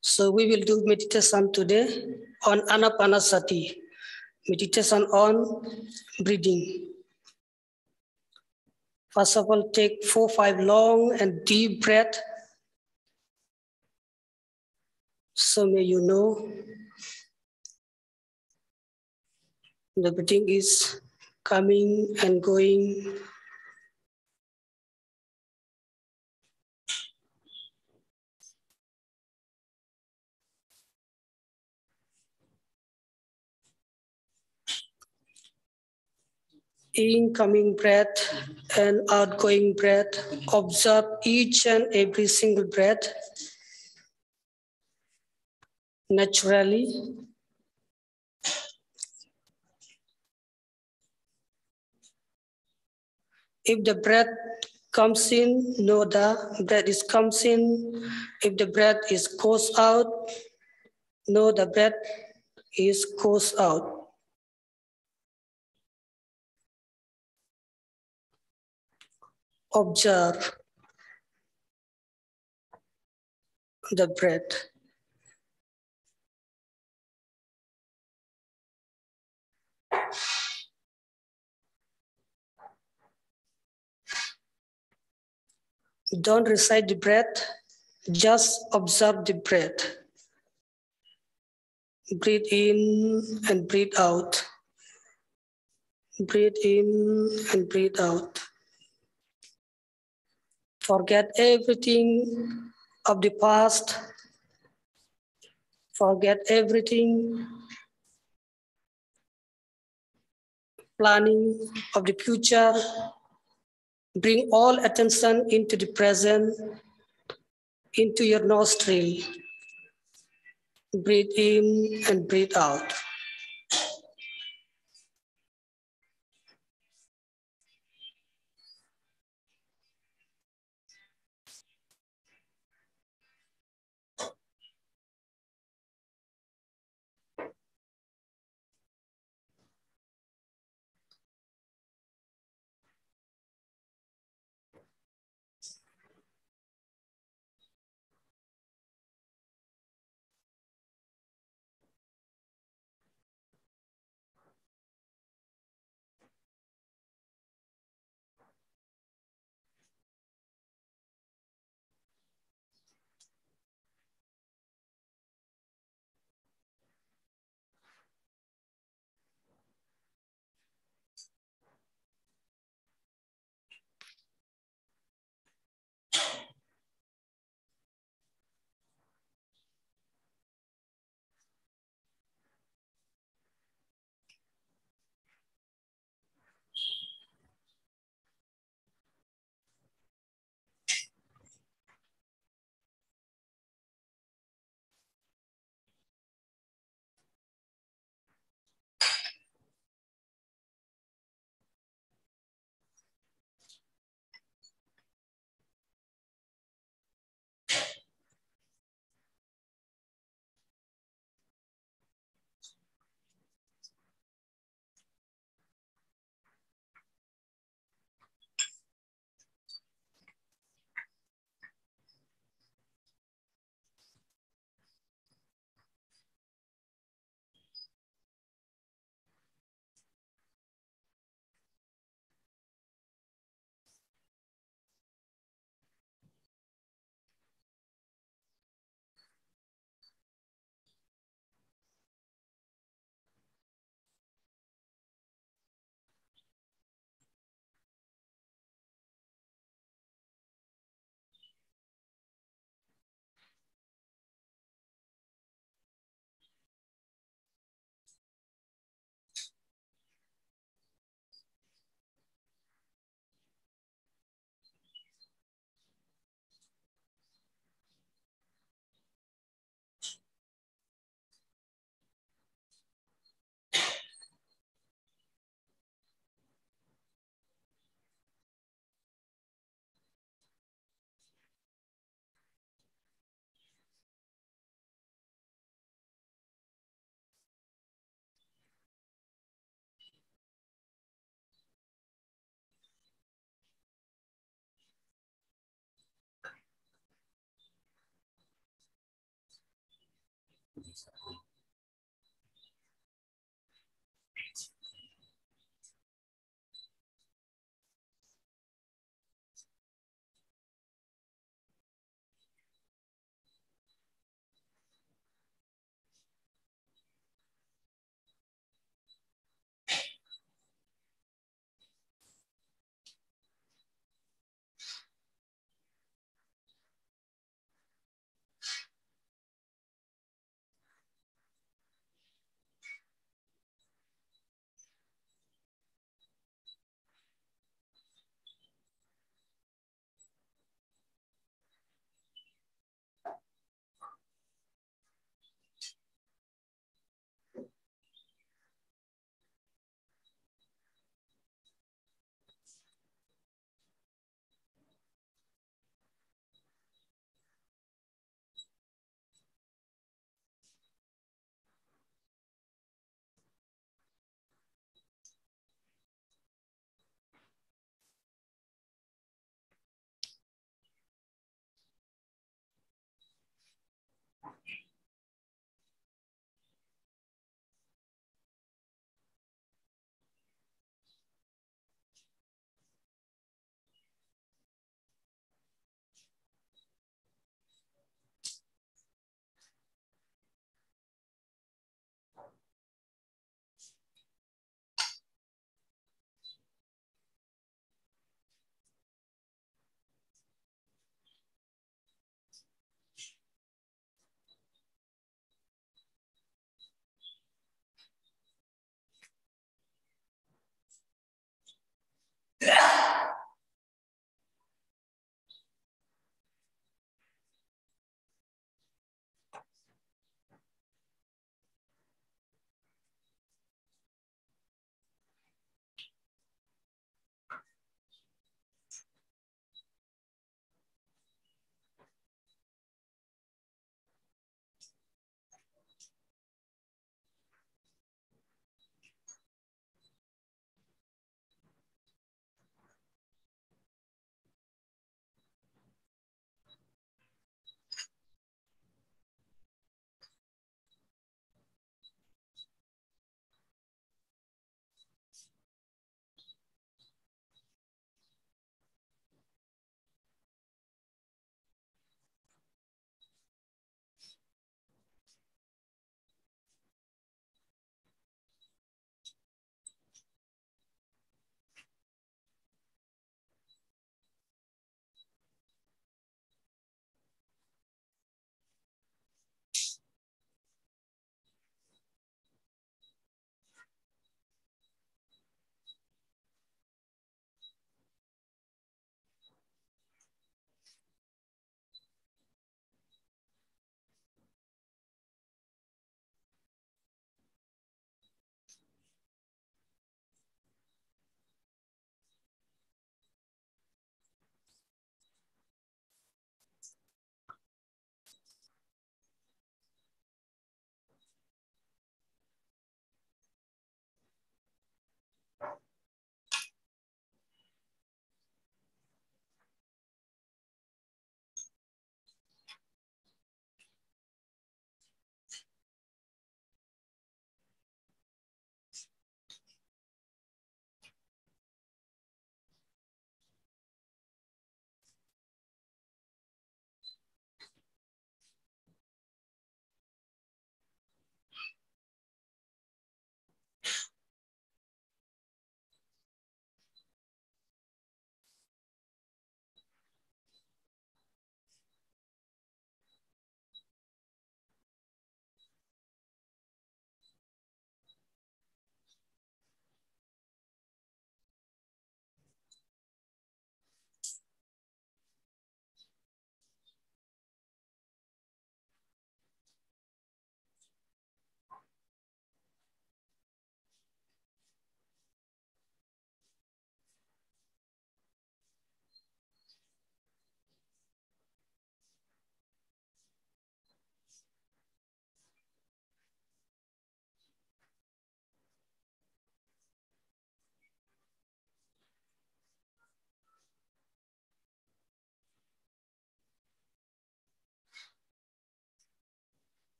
So we will do meditation today on anapanasati, meditation on breathing. First of all, take 4-5 long and deep breath. So may you know the breathing is coming and going. Incoming breath and outgoing breath. Observe each and every single breath naturally. If the breath comes in, know the breath is comes in. If the breath is goes out, know the breath is goes out. Observe the breath. Don't recite the breath, just observe the breath. Breathe in and breathe out. Breathe in and breathe out. Forget everything of the past. Forget everything planning of the future. Bring all attention into the present, into your nostril. Breathe in and breathe out.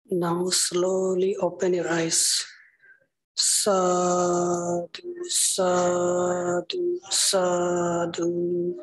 Now slowly open your eyes. Sadhu, sadhu, sadhu.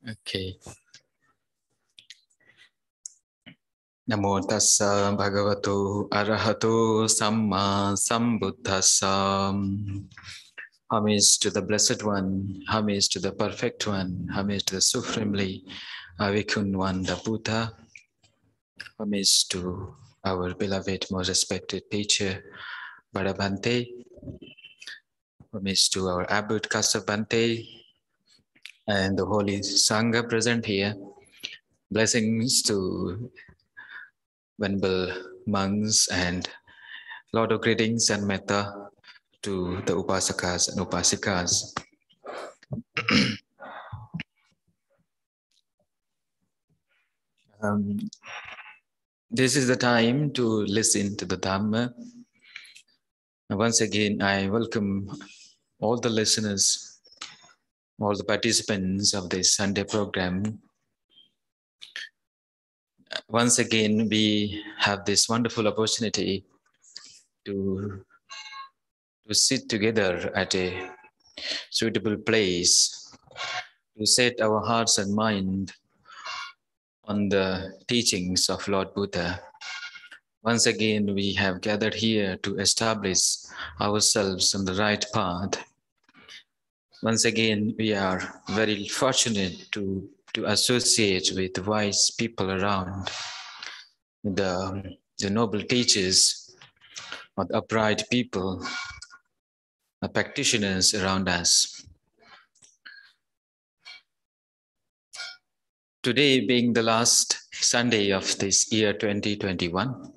Okay. Namo tassa bhagavato arahato samma sambuddhassa. Homage to the Blessed One, homage to the Perfect One, homage to the Supremely Awakened One, the Buddha. Homage to our beloved, most respected teacher, Bhante. Homage to our Abbot Kasabante and the Holy Sangha present here. Blessings to venerable monks and lot of greetings and metta to the upasakas and upasikas. This is the time to listen to the Dhamma. And once again, I welcome all the listeners, all the participants of this Sunday program. Once again, we have this wonderful opportunity to sit together at a suitable place, to set our hearts and mind on the teachings of Lord Buddha. Once again, we have gathered here to establish ourselves on the right path. Once again, we are very fortunate to associate with wise people around, the noble teachers, or the upright people, the practitioners around us. Today being the last Sunday of this year 2021,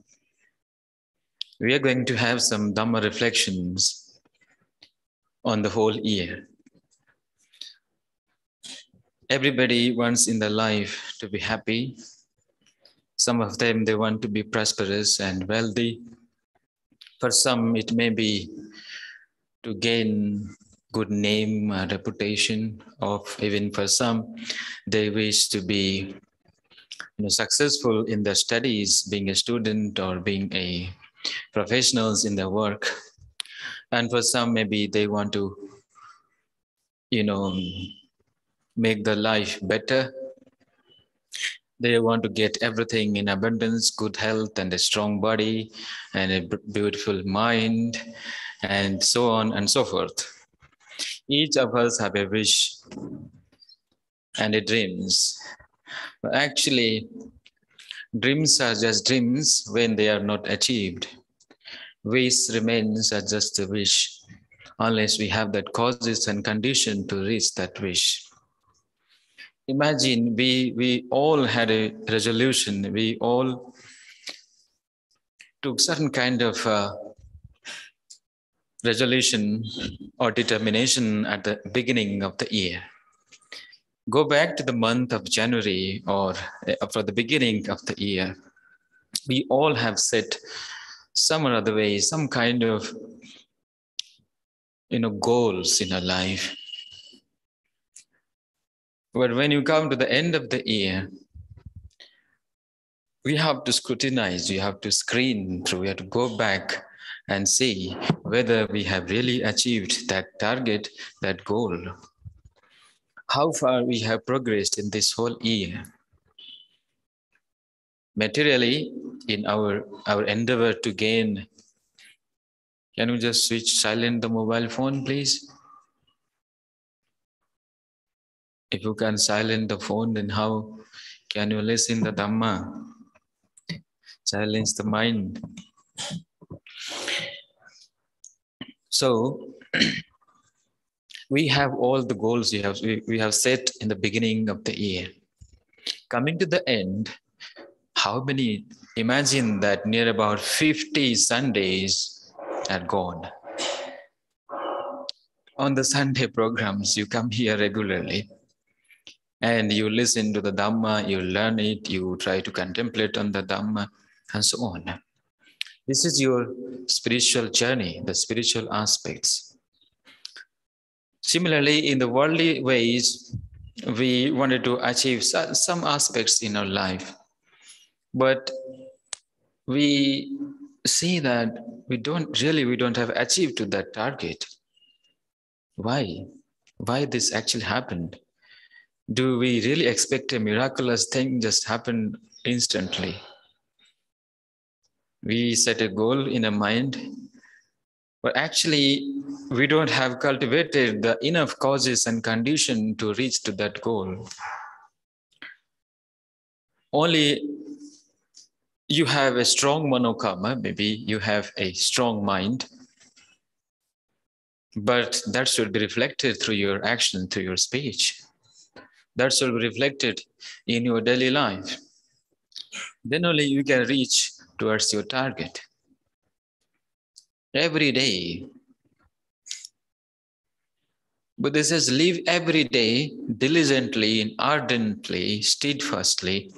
we are going to have some Dhamma reflections on the whole year. Everybody wants in their life to be happy. Some of them, they want to be prosperous and wealthy. For some, it may be to gain good name, reputation, or even for some, they wish to be successful in their studies, being a student or being a professionals in their work. And for some, maybe they want to, make their life better. They want to get everything in abundance, good health and a strong body and a beautiful mind and so on and so forth. Each of us have a wish and a dreams. But actually, dreams are just dreams when they are not achieved. Wish remains as just a wish unless we have that causes and condition to reach that wish. Imagine we all had a resolution. We all took certain kind of resolution or determination at the beginning of the year. Go back to the month of January or for the beginning of the year. We all have set some or other way, some kind of goals in our life. But when you come to the end of the year, we have to scrutinize, we have to screen through, we have to go back and see whether we have really achieved that target, that goal. How far we have progressed in this whole year. Materially, in our endeavor to gain. Can you just switch silent the mobile phone, please? If you can silence the phone, then how can you listen the Dhamma? Silence the mind. So we have all the goals we have set in the beginning of the year. Coming to the end, how many? Imagine that near about 50 Sundays are gone. On the Sunday programs, you come here regularly and you listen to the Dhamma, you learn it, you try to contemplate on the Dhamma, and so on. This is your spiritual journey, the spiritual aspects. Similarly, in the worldly ways, we wanted to achieve some aspects in our life, but we see that we don't have achieved to that target. Why? Why this actually happened? Do we really expect a miraculous thing just happen instantly? We set a goal in a mind, but actually we don't have cultivated the enough causes and condition to reach to that goal. Only you have a strong manokarma, maybe you have a strong mind, but that should be reflected through your action, through your speech. That should be reflected in your daily life. Then only you can reach towards your target. Every day. Buddha says, live every day diligently and ardently, steadfastly.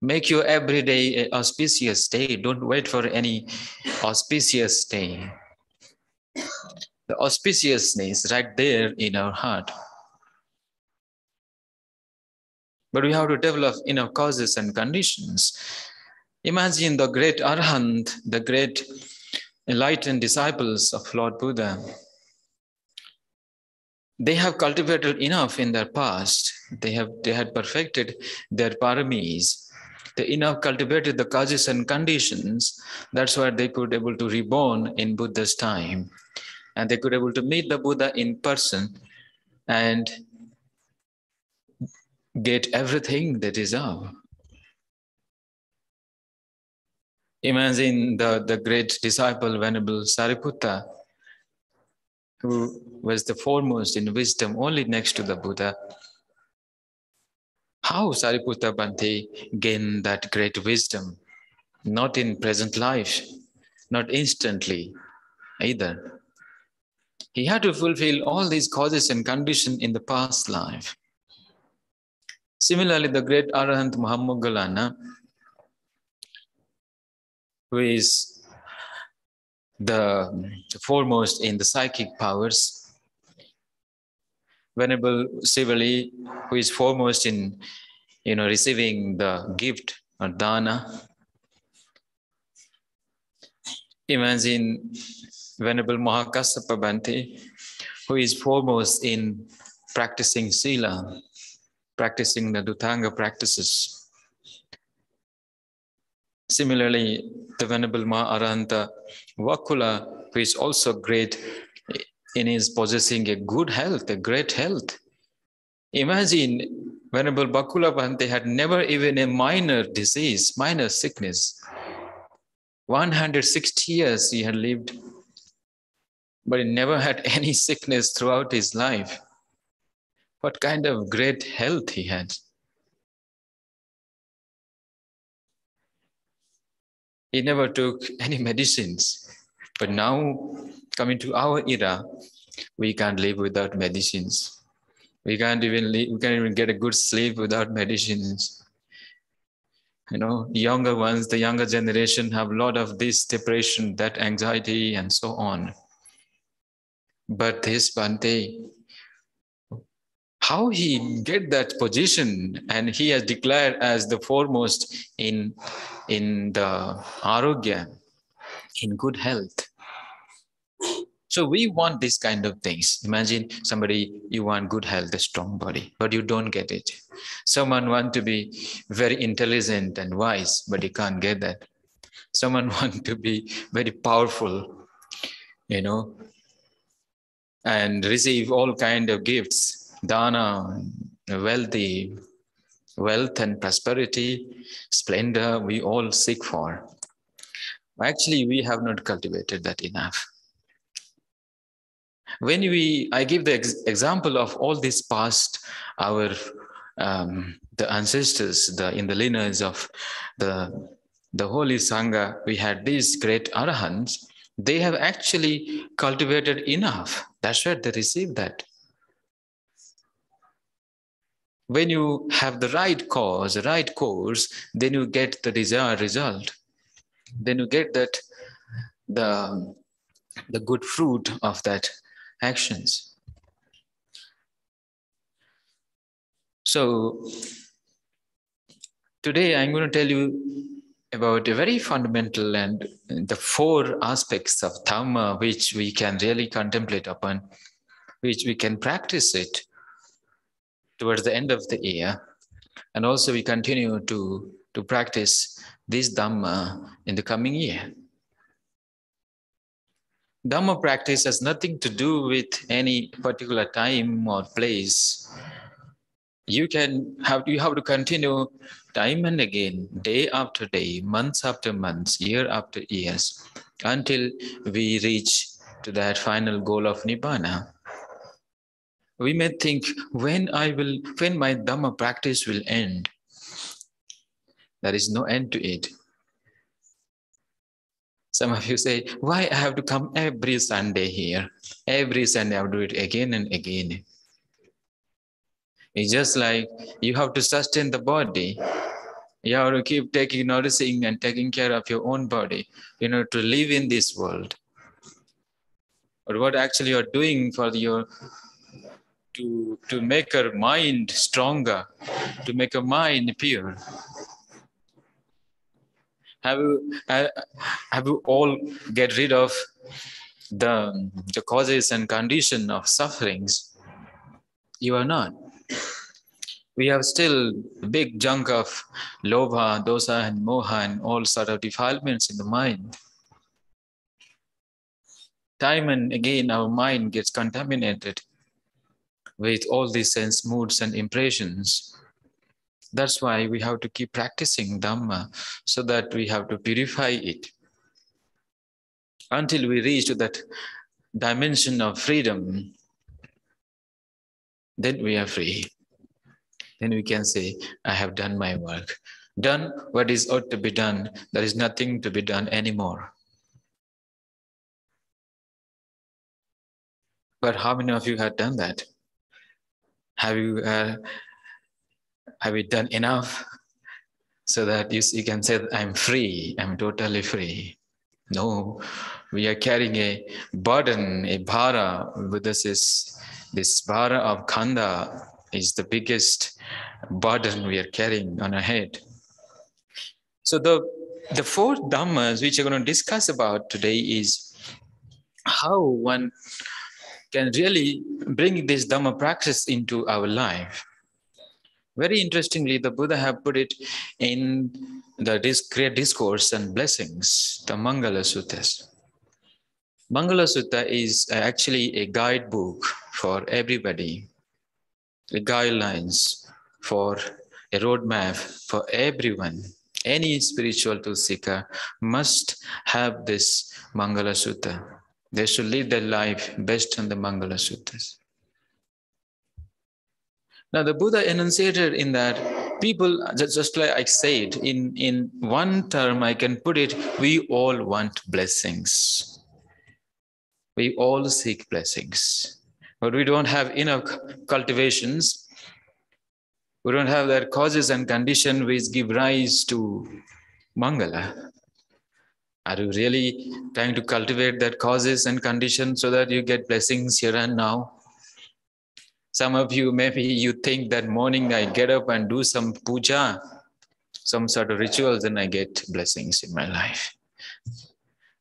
Make your every day an auspicious day. Don't wait for any auspicious day. The auspiciousness is right there in our heart. But we have to develop inner causes and conditions. Imagine the great Arahant, the great enlightened disciples of Lord Buddha. They have cultivated enough in their past. They had perfected their paramis. They enough cultivated the causes and conditions. That's why they could able to reborn in Buddha's time. And they could able to meet the Buddha in person and get everything they deserve. Imagine the great disciple, Venerable Sariputta, who was the foremost in wisdom, only next to the Buddha. How Sariputta Bhante gained that great wisdom? Not in present life, not instantly either. He had to fulfill all these causes and conditions in the past life. Similarly, the great Arahant Mahamoggallana, who is the foremost in the psychic powers, Venerable Sivali, who is foremost in receiving the gift or dana. Imagine Venerable Mahakassapa Bhante, who is foremost in practicing sila, practicing the Dhutanga practices. Similarly, the Venerable Arahanta Vakula, who is also great in his possessing a good health, a great health. Imagine Venerable Vakula Bhante had never even a minor disease, minor sickness. 160 years he had lived, but he never had any sickness throughout his life. What kind of great health he had. He never took any medicines. But now, coming to our era, we can't live without medicines. We can't even get a good sleep without medicines. Younger ones, the younger generation have a lot of this depression, that anxiety, and so on. But this Bhante, how he get that position, and he has declared as the foremost in the arogya, in good health. So we want these kind of things. Imagine somebody, you want good health, a strong body, but you don't get it. Someone want to be very intelligent and wise, but you can't get that. Someone want to be very powerful, and receive all kind of gifts, dana, wealthy, wealth and prosperity, splendor we all seek for. Actually, we have not cultivated that enough. When I give the example of all this past, our the ancestors, in the lineage of the Holy Sangha, we had these great arahants. They have actually cultivated enough. That's why they received that. When you have the right cause, the right course, then you get the desired result. Then you get that the good fruit of that actions. So today I'm going to tell you about a very fundamental and the 4 aspects of Dhamma which we can really contemplate upon, which we can practice it towards the end of the year. And also we continue to practice this Dhamma in the coming year. Dhamma practice has nothing to do with any particular time or place. You have to continue time and again, day after day, months after months, year after years, until we reach to that final goal of Nibbana. We may think, when my Dhamma practice will end. There is no end to it. Some of you say, why I have to come every Sunday here? Every Sunday I have to do it again and again. It's just like you have to sustain the body. You have to keep noticing and taking care of your own body in order to live in this world. But what actually you're doing for to make your mind stronger, to make your mind pure. Have you all get rid of the causes and condition of sufferings? You are not. We have still a big chunk of lobha, dosa, and moha, and all sort of defilements in the mind. Time and again, our mind gets contaminated with all these sense moods and impressions. That's why we have to keep practicing Dhamma, so that we have to purify it. Until we reach to that dimension of freedom, then we are free. Then we can say, I have done my work. Done what is ought to be done. There is nothing to be done anymore. But how many of you have done that? Have you done enough so that you can say, I'm free, I'm totally free? No, we are carrying a burden, a bhara. This bhara of khanda is the biggest burden we are carrying on our head. So the 4 dhammas which we're going to discuss about today is how one can really bring this Dhamma practice into our life. Very interestingly, the Buddha have put it in the great discourse and blessings, the Mangala Suttas. Mangala Sutta is actually a guidebook for everybody, the guidelines for a roadmap for everyone. Any spiritual seeker must have this Mangala Sutta. They should live their life based on the Mangala Suttas. Now, the Buddha enunciated in that people, just like I said, in one term, I can put it, we all want blessings. We all seek blessings, but we don't have enough cultivations. We don't have that causes and conditions which give rise to Mangala. Are you really trying to cultivate that causes and conditions so that you get blessings here and now? Some of you, maybe you think that morning I get up and do some puja, some sort of rituals, and I get blessings in my life.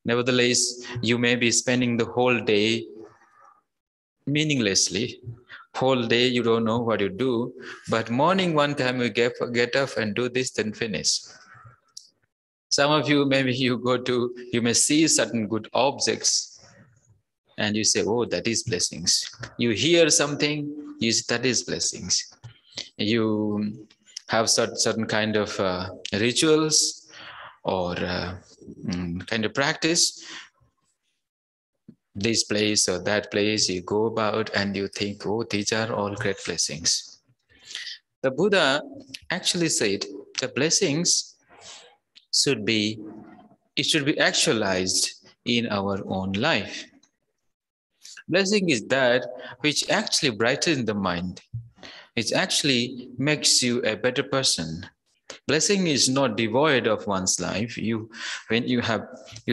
Nevertheless, you may be spending the whole day meaninglessly. Whole day you don't know what you do, but morning one time you get up and do this, then finish. Some of you, maybe you may see certain good objects, and you say, oh, that is blessings. You hear something, you say, that is blessings. You have certain kind of rituals or kind of practice. This place or that place you go about and you think, oh, these are all great blessings. The Buddha actually said the blessings should be actualized in our own life. Blessing is that which actually brightens the mind. It actually makes you a better person. Blessing is not devoid of one's life. When you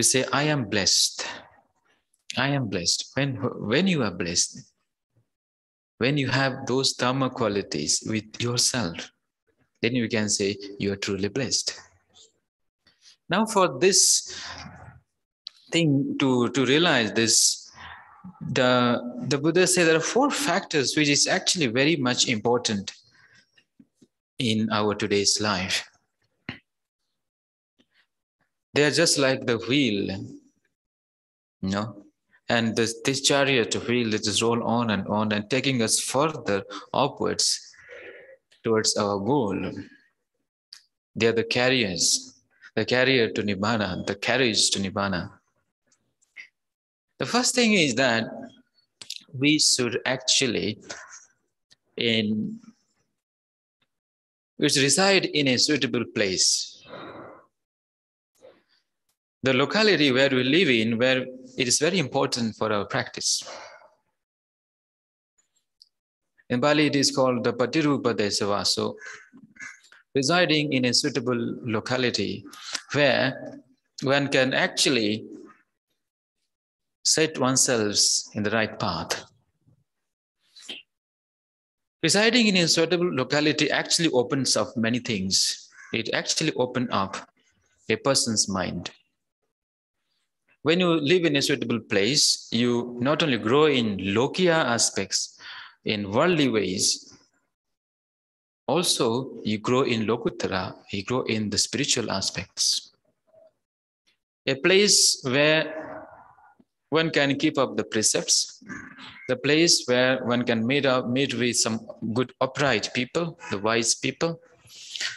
say, I am blessed. I am blessed. When you are blessed, when you have those dharma qualities with yourself, then you can say you are truly blessed. Now for this thing to realize this, the Buddha said there are 4 factors which is actually very much important in our today's life. They are just like the wheel, and this chariot wheel that just roll on and taking us further upwards towards our goal. They are the carriers, the carrier to Nibbana, the carriage to Nibbana. The first thing is that we should actually reside in a suitable place. The locality where we live in, where it is very important for our practice. In Bali, it is called the Patirupa Desava. So, residing in a suitable locality where one can actually set oneself in the right path. Residing in a suitable locality actually opens up many things. It actually opens up a person's mind. When you live in a suitable place, you not only grow in lokiya aspects, in worldly ways, also you grow in lokuttara, you grow in the spiritual aspects. A place where one can keep up the precepts, the place where one can meet with some good upright people, the wise people,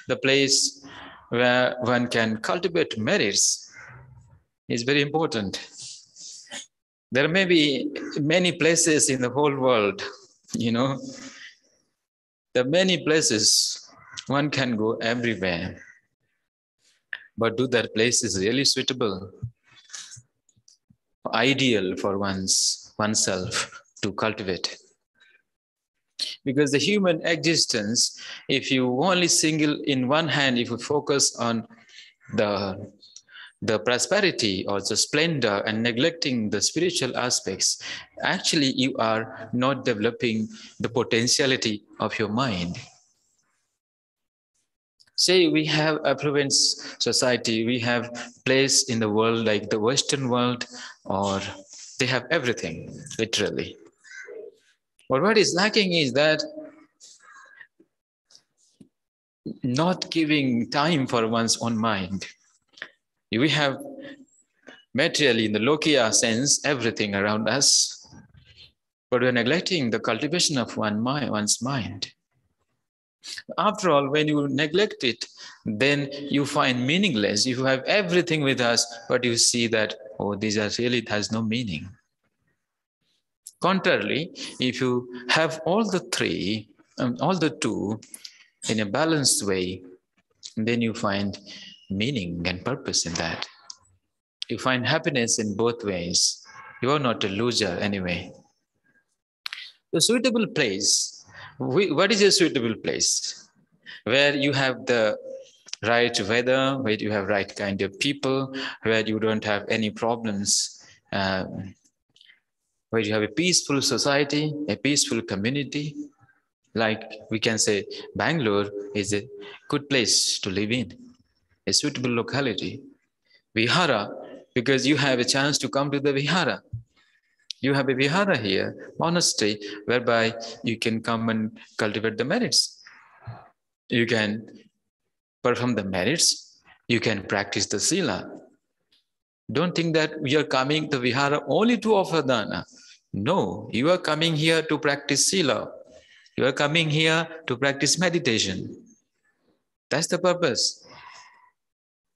the place where one can cultivate merits is very important. There may be many places in the whole world, There are many places, one can go everywhere. But do that place is really suitable, ideal for oneself to cultivate? Because the human existence, if you only single in one hand, if you focus on the prosperity or the splendor and neglecting the spiritual aspects, actually you are not developing the potentiality of your mind. Say we have affluent society, we have place in the world like the Western world, or they have everything, literally. But what is lacking is that not giving time for one's own mind. We have materially, in the lokiya sense, everything around us, but we're neglecting the cultivation of one's mind. After all, when you neglect it, then you find meaningless. You have everything with us, but you see that, oh, these are really, it has no meaning. Contrarily, if you have all the three, all the two in a balanced way, then you find meaning and purpose in that. You find happiness in both ways. You are not a loser anyway. The suitable place, what is a suitable place? Where you have the right weather, where you have right kind of people, where you don't have any problems, where you have a peaceful society, a peaceful community. Like we can say, Bangalore is a good place to live in, a suitable locality. Vihara, because you have a chance to come to the Vihara. You have a Vihara here, monastery, whereby you can come and cultivate the merits. You can perform the merits, you can practice the sila. Don't think that we are coming to Vihara only to offer dana. No, you are coming here to practice sila. You are coming here to practice meditation. That's the purpose.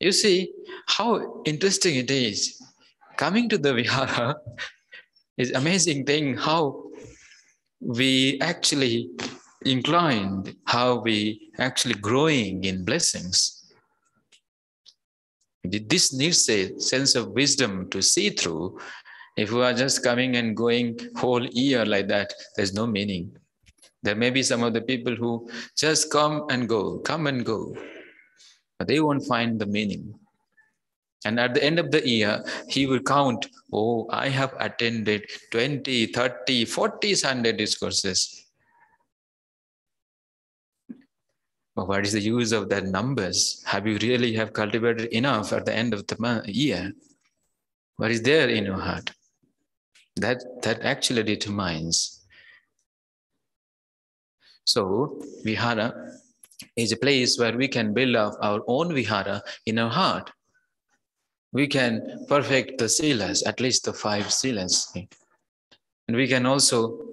You see how interesting it is. Coming to the Vihara is amazing thing how we actually inclined, how we actually growing in blessings. This needs a sense of wisdom to see through. If we are just coming and going whole year like that, there's no meaning. There may be some of the people who just come and go, but they won't find the meaning. And at the end of the year, he will count, oh, I have attended 20, 30, 40 Sunday discourses. But what is the use of that numbers? Have you really have cultivated enough at the end of the year? What is there in your heart? That actually determines. So, Vihara is a place where we can build up our own Vihara in our heart. We can perfect the silas, at least the 5 silas. And we can also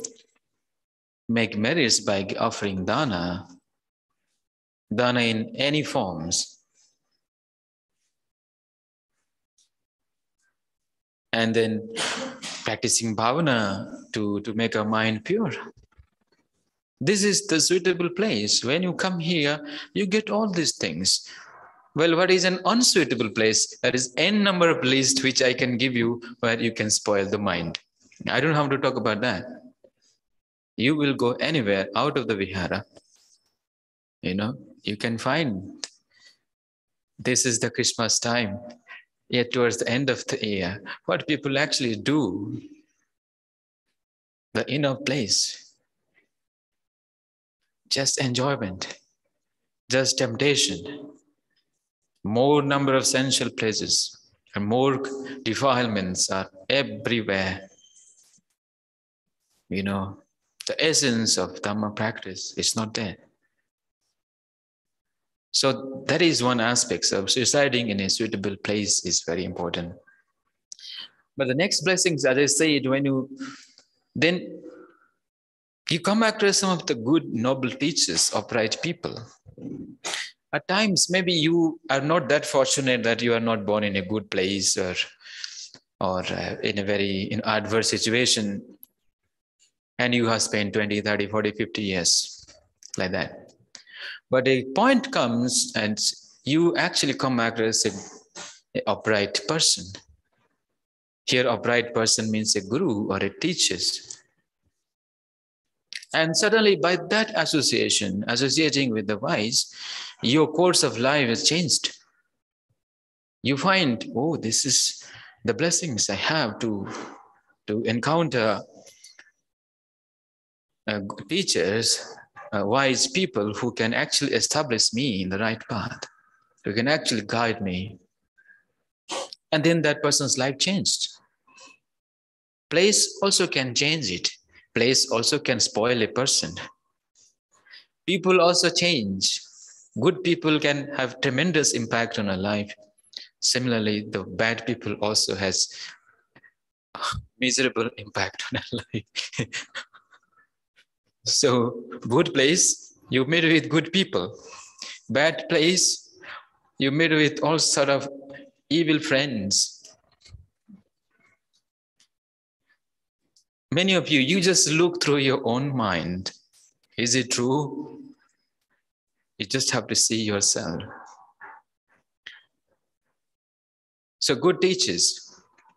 make merits by offering dana in any forms. And then practicing bhavana to make our mind pure. This is the suitable place. When you come here, you get all these things. Well, what is an unsuitable place? There is n number of lists which I can give you where you can spoil the mind. I don't have to talk about that. You will go anywhere out of the Vihara. You can find this is the Christmas time, yet towards the end of the year, what people actually do, the inner place, just enjoyment, just temptation, more number of sensual pleasures, and more defilements are everywhere. The essence of Dhamma practice is not there. So that is one aspect of residing in a suitable place is very important. But the next blessings, as I said, when you come across some of the good, noble teachers, upright people. At times, maybe you are not that fortunate that you are not born in a good place or in a very adverse situation, and you have spent 20, 30, 40, 50 years like that. But a point comes and you actually come across an upright person. Here, upright person means a guru or a teacher. And suddenly by that associating with the wise, your course of life has changed. You find, oh, this is the blessings I have to encounter teachers, wise people who can actually establish me in the right path, who can actually guide me. And then that person's life changed. Place also can change it. Place also can spoil a person. People also change. Good people can have tremendous impact on our life. Similarly, the bad people also has miserable impact on our life. So, good place, you meet with good people. Bad place, you meet with all sort of evil friends. Many of you just look through your own mind. Is it true? You just have to see yourself. So good teachers,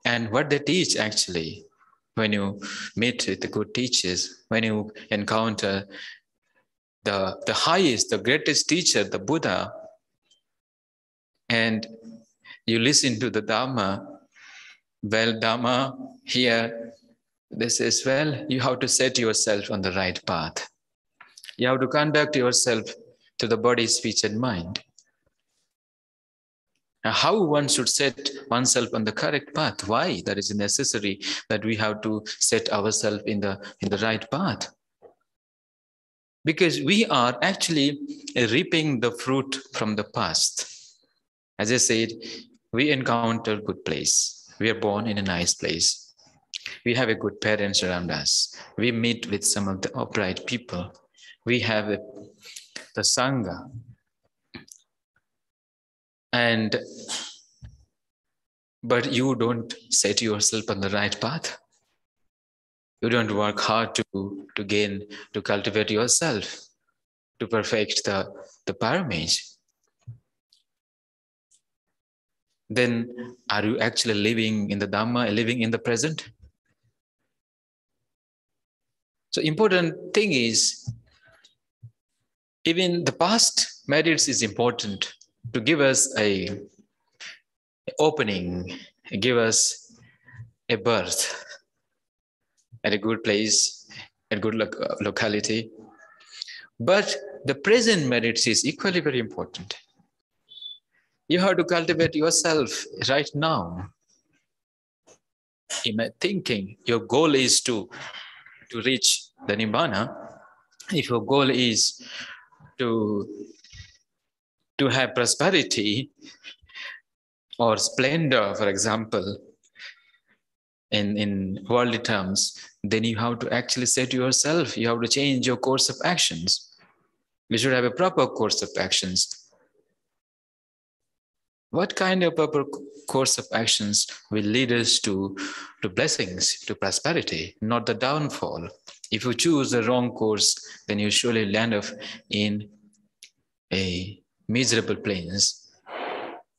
and what they teach actually, when you meet with the good teachers, when you encounter the highest, the greatest teacher, the Buddha, and you listen to the Dhamma, well, Dhamma here, this is, well, you have to set yourself on the right path. You have to conduct yourself to the body, speech, and mind. Now, how one should set oneself on the correct path? Why? That is necessary that we have to set ourselves in the right path. Because we are actually reaping the fruit from the past. As I said, we encounter good place. We are born in a nice place. We have a good parents around us. We meet with some of the upright people. We have the Sangha. But you don't set yourself on the right path. You don't work hard to cultivate yourself, to perfect the paramage. Then are you actually living in the Dhamma, living in the present? So important thing is, even the past merits is important to give us a opening, give us a birth at a good place, a good locality. But the present merits is equally very important. You have to cultivate yourself right now. In my thinking, your goal is to reach the Nibbana. If your goal is to have prosperity or splendor, for example, in worldly terms, then you have to actually say to yourself, you have to change your course of actions. We should have a proper course of actions. What kind of proper course of actions will lead us to blessings, to prosperity, not the downfall? If you choose the wrong course, then you surely land up in a miserable place.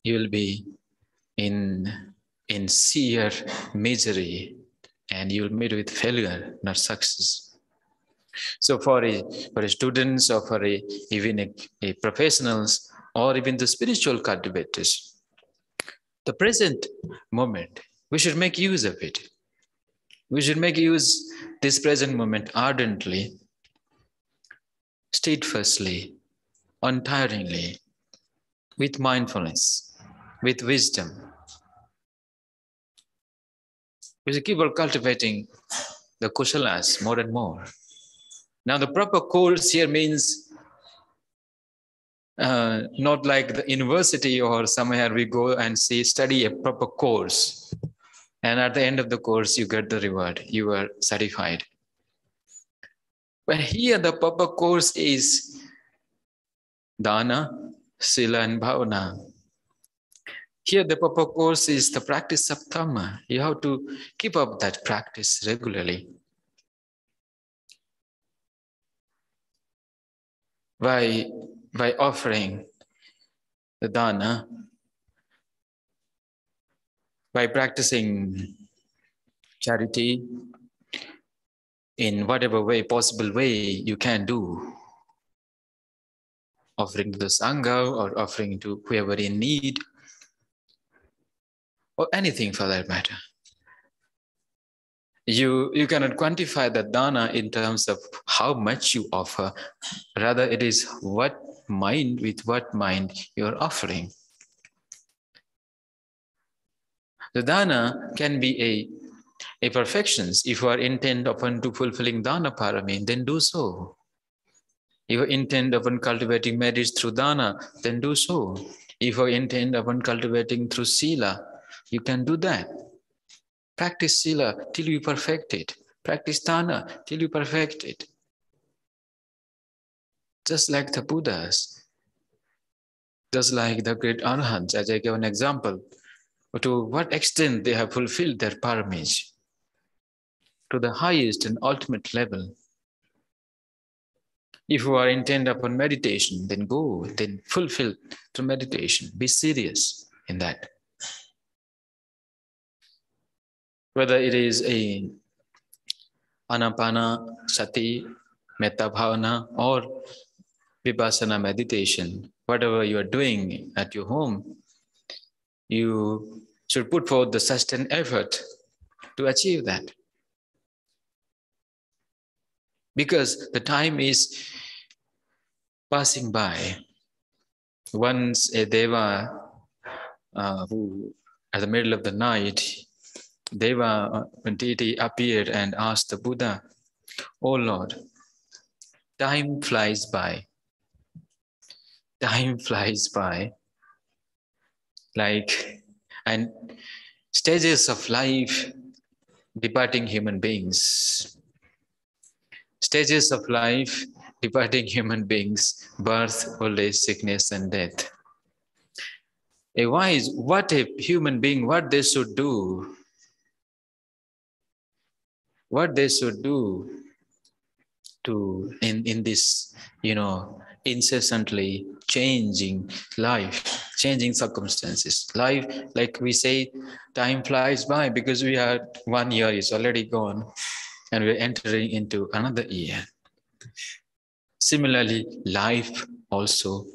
You will be in sheer misery, and you will meet with failure, not success. So for students, or for even professionals, or even the spiritual cultivators, the present moment, we should make use of it. We should make use this present moment ardently, steadfastly, untiringly, with mindfulness, with wisdom. We should keep on cultivating the kushalas more and more. Now, the proper course here means not like the university or somewhere we go and study a proper course. And at the end of the course, you get the reward. You are certified. But here, the proper course is dana, sila, and bhavana. Here, the proper course is the practice of dhamma. You have to keep up that practice regularly. By offering the dana, by practicing charity in whatever possible way you can do, offering to the Sangha or offering to whoever in need, or anything for that matter. You cannot quantify the dana in terms of how much you offer. Rather, it is with what mind you're offering. The dana can be a perfections. If you are intent upon to fulfilling dana parami, then do so. If you intend upon cultivating merits through dana, then do so. If you intend upon cultivating through sila, you can do that. Practice sila till you perfect it. Practice dana till you perfect it. Just like the Buddhas, just like the great Arhants, as I gave an example, to what extent they have fulfilled their paramage to the highest and ultimate level. If you are intent upon meditation, then go, then fulfill to meditation. Be serious in that. Whether it is a anapana sati, metta bhavana, or vipassana meditation, whatever you are doing at your home, you should put forth the sustained effort to achieve that. Because the time is passing by. Once a deva who at the middle of the night, Deva deity appeared and asked the Buddha, "Oh Lord, time flies by. Time flies by like and stages of life departing human beings. Stages of life departing human beings, birth, old age, sickness, and death. A wise, what a human being, what they should do, to in this, incessantly changing life, changing circumstances. Life, like we say, time flies by because we are 1 year is already gone and we're entering into another year. Similarly, life also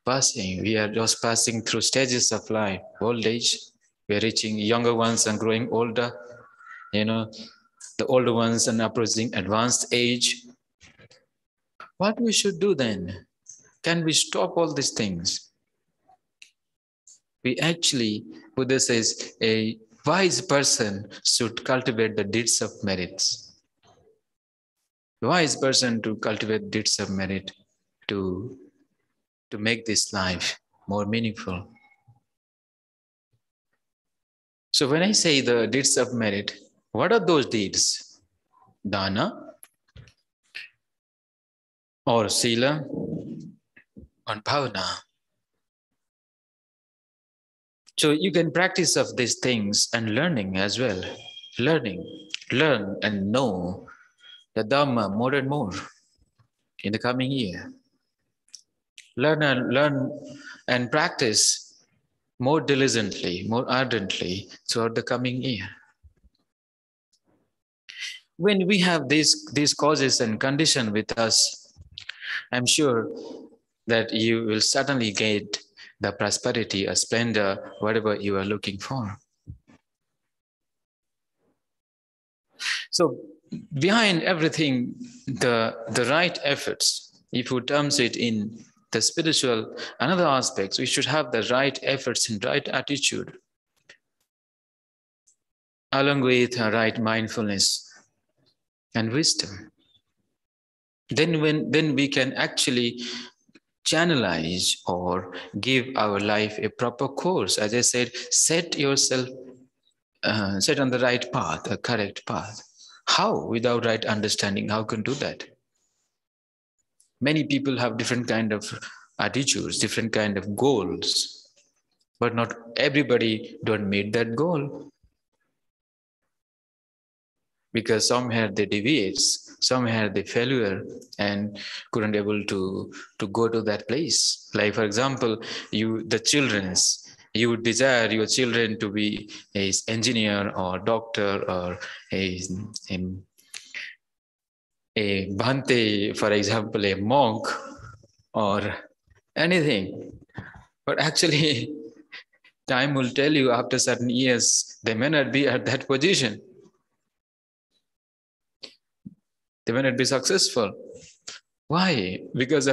passing. We are just passing through stages of life. Old age, we are reaching younger ones and growing older. The older ones and approaching advanced age. What we should do then? Can we stop all these things? We actually, Buddha says, a wise person should cultivate the deeds of merits. A wise person to cultivate deeds of merit to make this life more meaningful. So when I say the deeds of merit, what are those deeds? Dana or sila or bhavana. So you can practice of these things and learning as well. Learn and know the Dhamma more and more in the coming year. Learn and practice more diligently, more ardently throughout the coming year. When we have these causes and conditions with us, I'm sure that you will certainly get the prosperity, a splendor, whatever you are looking for. So behind everything, the right efforts, if you terms it in the spiritual, another aspects, we should have the right efforts and right attitude, along with a right mindfulness and wisdom. Then we can actually channelize or give our life a proper course. As I said, set yourself, set on the right path, a correct path. How? Without right understanding, how can do that? Many people have different kind of attitudes, different kind of goals, but not everybody don't meet that goal. Because somewhere they deviates, somewhere they failure and couldn't able to go to that place. Like for example, you would desire your children to be an engineer or doctor or a bhante, for example, a monk or anything. But actually, time will tell you after certain years, they may not be at that position. They may not be successful. Why? Because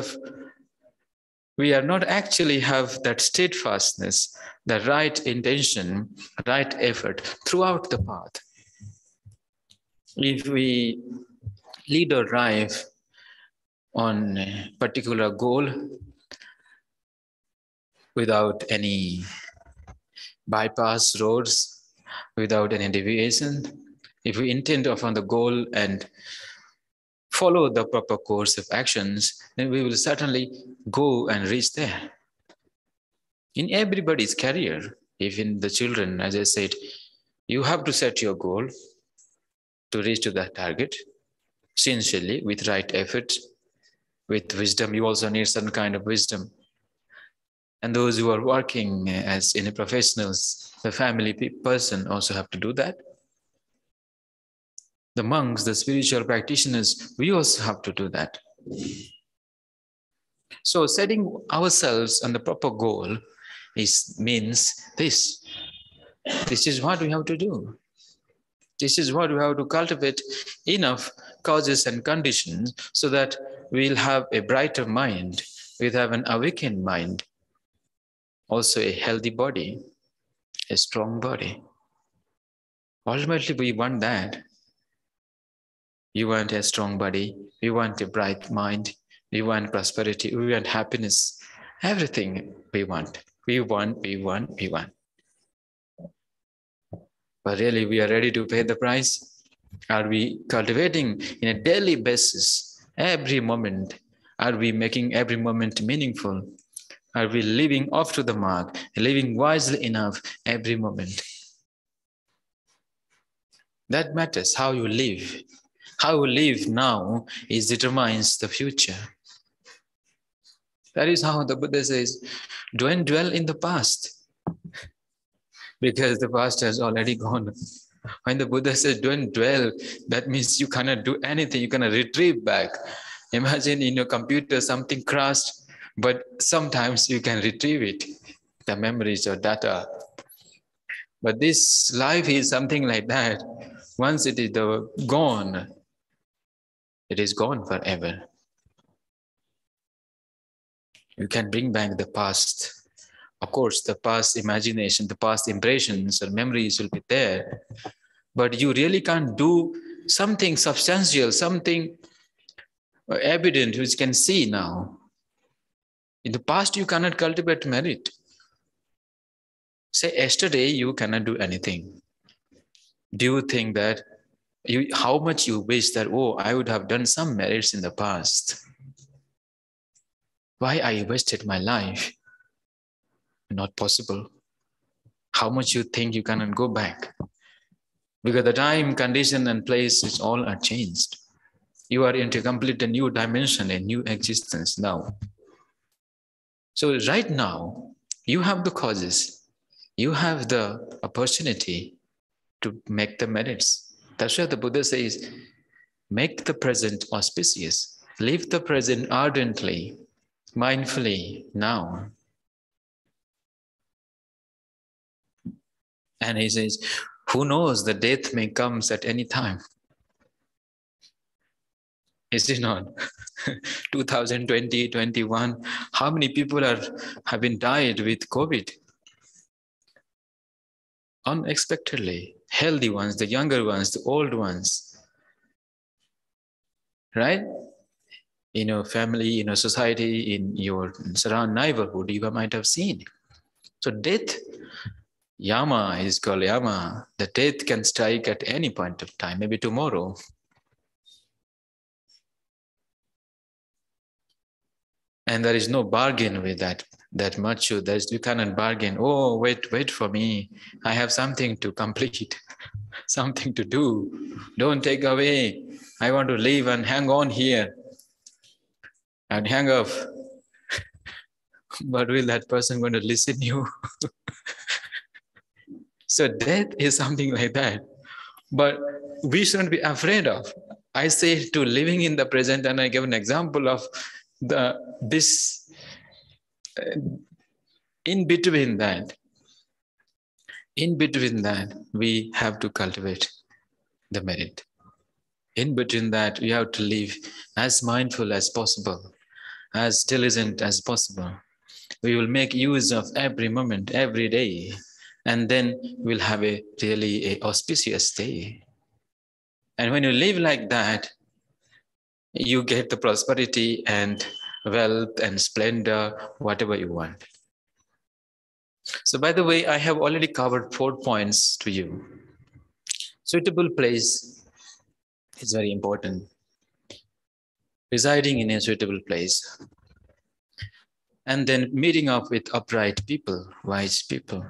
we are not actually have that steadfastness, the right intention, right effort throughout the path. If we lead our life on a particular goal without any bypass roads, without any deviation, if we intend upon the goal and follow the proper course of actions, then we will certainly go and reach there. In everybody's career, even the children, as I said, you have to set your goal to reach to that target, sincerely, with right effort, with wisdom. You also need some kind of wisdom. And those who are working as in a professionals, the family person also have to do that. The monks, the spiritual practitioners, we also have to do that. So setting ourselves on the proper goal means this. This is what we have to do. This is what we have to cultivate enough causes and conditions so that we'll have a brighter mind, we'll have an awakened mind, also a healthy body, a strong body. Ultimately, we want that. You want a strong body, we want a bright mind, we want prosperity, we want happiness, everything we want. We want, we want, we want. But really, we are ready to pay the price? Are we cultivating in a daily basis, every moment? Are we making every moment meaningful? Are we living off to the mark, living wisely enough every moment? That matters, how you live. How you live now determines the future. That is how the Buddha says, don't dwell in the past, because the past has already gone. When the Buddha says don't dwell, that means you cannot do anything, you cannot retrieve back. Imagine in your computer something crashed, but sometimes you can retrieve it, the memories or data. But this life is something like that. Once it is gone, it is gone forever. You can bring back the past. Of course, the past imagination, the past impressions or memories will be there. But you really can't do something substantial, something evident which you can see now. In the past, you cannot cultivate merit. Say yesterday, you cannot do anything. Do you think that how much you wish that, oh, I would have done some merits in the past? Why I wasted my life? Not possible. How much you think you cannot go back? Because the time, condition, and place is all are changed. You are into a complete new dimension, a new existence now. So right now, you have the causes. You have the opportunity to make the merits. That's why the Buddha says, make the present auspicious. Live the present ardently, mindfully now. And he says, who knows, the death may come at any time. Is it not? 2020, 21, how many people have been died with COVID? Unexpectedly. Healthy ones, the younger ones, the old ones. Right? In your family, in your society, in your surrounding neighborhood, you might have seen. So death, Yama is called Yama. The death can strike at any point of time, maybe tomorrow. And there is no bargain with that much. You cannot bargain. Oh, wait for me. I have something to complete, something to do. Don't take away. I want to live and hang on here and hang up. But will that person going to listen to you? So death is something like that. But we shouldn't be afraid of. I say to living in the present, and I give an example of this. In between that, we have to cultivate the merit. In between that, we have to live as mindful as possible, as diligent as possible. We will make use of every moment, every day, and then we'll have a really auspicious day. And when you live like that, you get the prosperity and wealth and splendor, whatever you want. So by the way, I have already covered 4 points to you. Suitable place is very important. Residing in a suitable place. And then meeting up with upright people, wise people.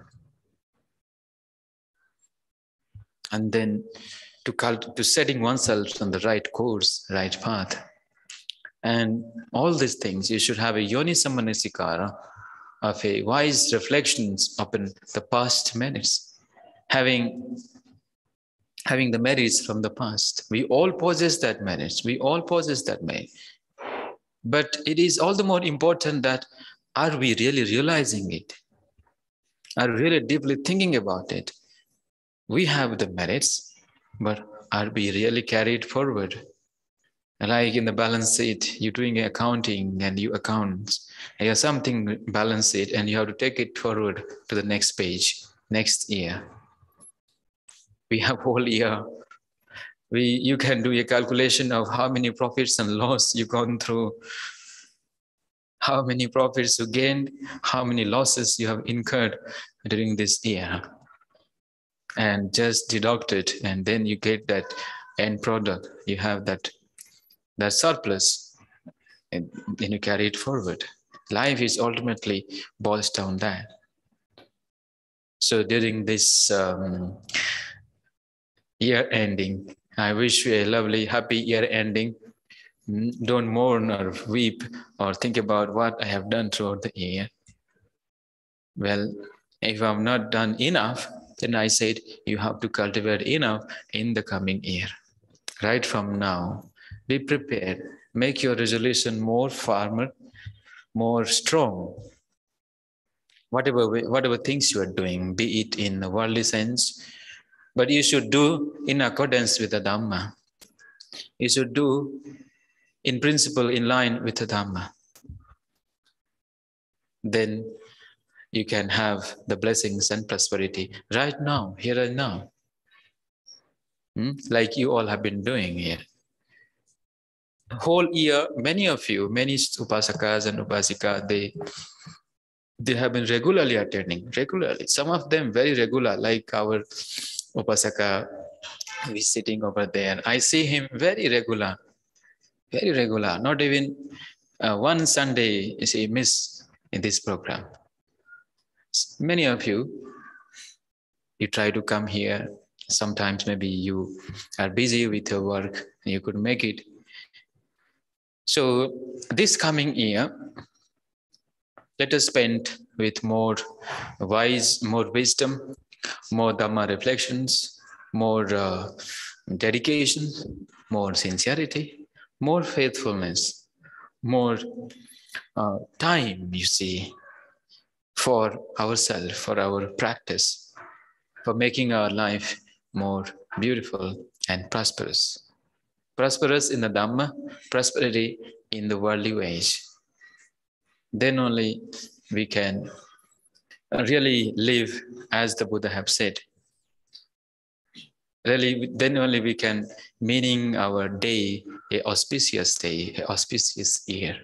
And then to setting oneself on the right course, right path. And all these things, you should have a yoni samanasikara of a wise reflections upon the past merits, having the merits from the past. We all possess that merits. We all possess that merit. But it is all the more important that are we really realizing it? Are we really deeply thinking about it? We have the merits, but are we really carried forward? Like in the balance sheet, you're doing accounting and you account. You have something balance sheet and you have to take it forward to the next page, next year. We have whole year. You can do a calculation of how many profits and loss you've gone through, how many profits you gained, how many losses you have incurred during this year, and just deduct it, and then you get that end product. You have that surplus, and then you carry it forward. Life is ultimately boils down that. So during this year ending, I wish you a lovely, happy year ending. Don't mourn or weep or think about what I have done throughout the year. Well, if I'm not done enough, then I said you have to cultivate enough in the coming year. Right from now, be prepared. Make your resolution more firmer, more strong. Whatever things you are doing, be it in the worldly sense, but you should do in accordance with the Dhamma. You should do in principle in line with the Dhamma. Then you can have the blessings and prosperity right now, here and now. Like you all have been doing here. Whole year, many of you, many upasakas and upasika, they have been regularly attending, regularly. Some of them very regular, like our upasaka who is sitting over there. I see him very regular, not even one Sunday is he miss in this program. Many of you try to come here. Sometimes maybe you are busy with your work and you couldn't make it. So this coming year, let us spend with more wisdom, more Dhamma reflections, more dedication, more sincerity, more faithfulness, more time, you see, for ourselves, for our practice, for making our life more beautiful and prosperous. Prosperous in the Dhamma, prosperity in the worldly ways. Then only we can really live as the Buddha have said. Really, then only we can meaning our day, a auspicious day, a auspicious year.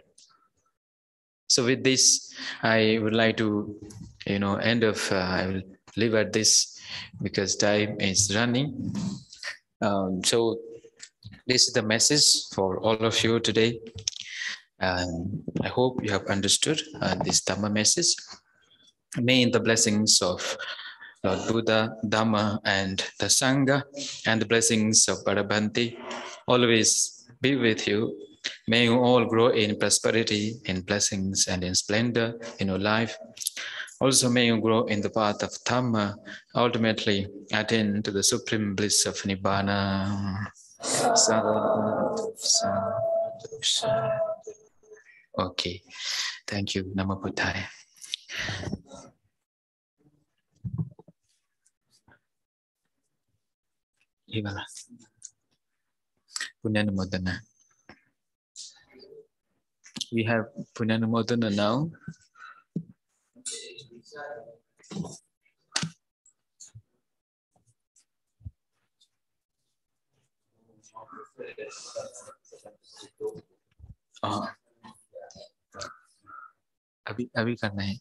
So with this, I would like to, end of, I will leave at this because time is running. So this is the message for all of you today. I hope you have understood this Dhamma message. May the blessings of Lord Buddha, Dhamma, and the Sangha, and the blessings of Bhadabhanti always be with you. May you all grow in prosperity, in blessings, and in splendor in your life. Also, may you grow in the path of Dhamma, ultimately attain to the supreme bliss of Nibbana. Okay, thank you. Namo Buddhaya. Ivala. Punyanamodana. We have Punyanamodana now. अभी करना है.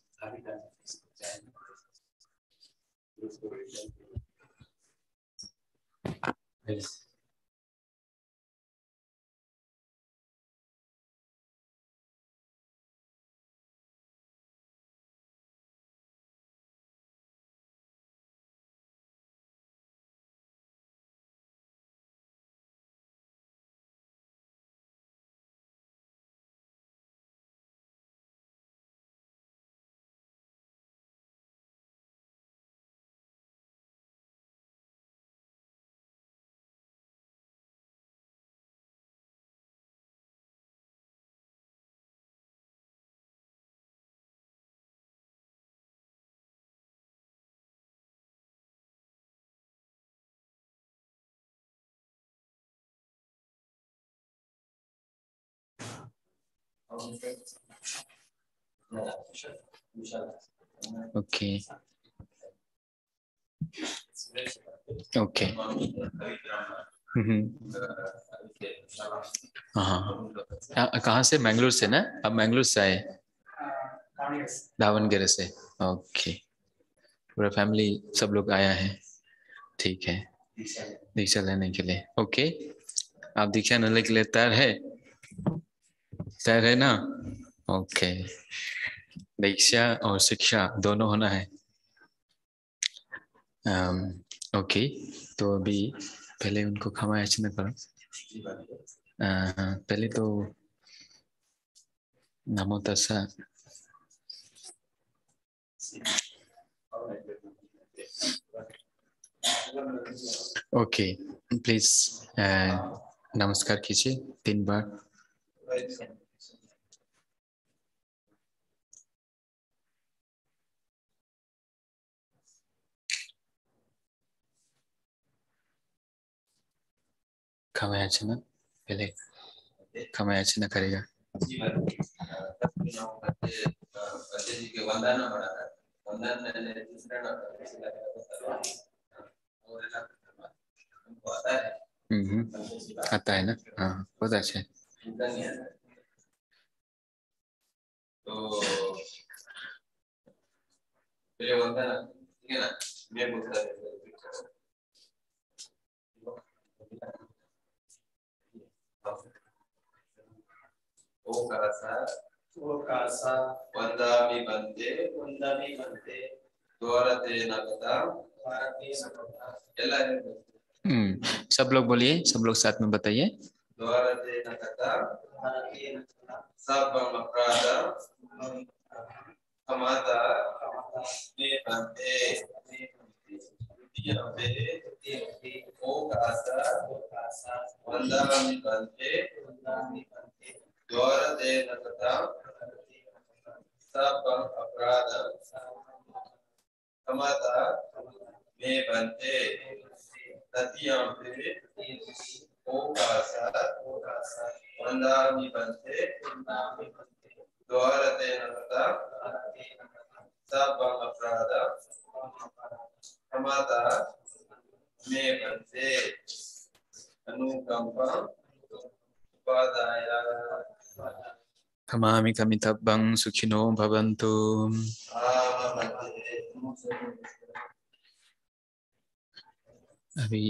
Okay. Okay. हाँ, कहाँ से? मैंगलोर से ना? अब मैंगलोर से आए. दावनगेरे से। ओके, पूरा फैमिली सब लोग आया है। ठीक है, दीक्षा लेने के लिए। ओके, आप दीक्षा लेने के लिए तैयार है? तैयार है ना? ओके, दीक्षा और शिक्षा दोनों होना है। ओके, तो अभी पहले उनको क्षमा याचना करो। पहले तो नमो तस्सा। ओके, प्लीज नमस्कार कीजिए 3 बार। क्षमा याचना, पहले क्षमा याचना करेगा। आता है ना? हाँ, बहुत अच्छा है। वंदामि बंदे द्वारते नगता। सब लोग बोलिए, सब लोग साथ में बताइए। द्वारते नगता सबम अपराध क्षमता मे बंदे वंदामि बंदे द्वारते नगता सबम अपराध क्षमता मे बंदे ततियम्पि ओकासा वंदामि बंदे द्वारते नगता सबम अपराध क्षमता मे बंदे अनुकंपा उपादाय खमामि कमितब्बं सुखिनो भवन्तु। अभी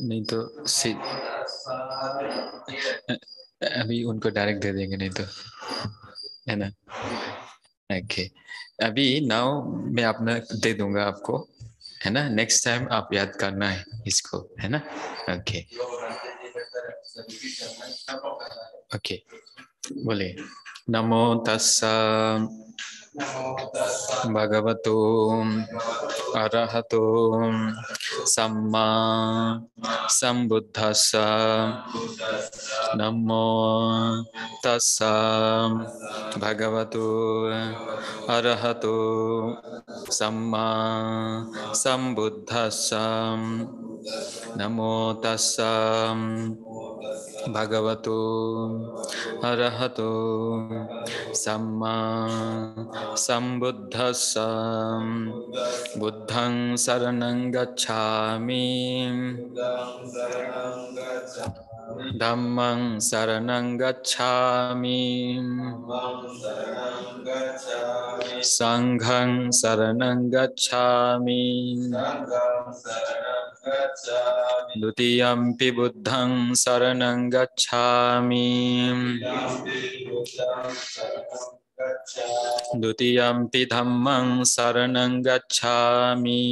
नहीं तो अभी उनको डायरेक्ट दे देंगे, नहीं तो, है ना? ओके, अभी नाउ मैं अपना दे दूंगा आपको, है ना? नेक्स्ट टाइम आप याद करना है इसको, है ना? ओके ओके, बोले नमो तस्सा भगवतो अरहतो सम्मा संबुद्धस्सा। नमो तस्सा भगवतो अरहतो सम्मा संबुद्धस्सा। नमो तस्सा भगवतो अरहतो सम्मा संबुद्धस्सा। बुद्धं शरणं गच्छामि धम्मं शरणं गच्छामि संघं शरणं गच्छामि। द्वितीयंपि बुद्धं शरणं गच्छामि द्वितीयंपि धम्मं शरणं गच्छामि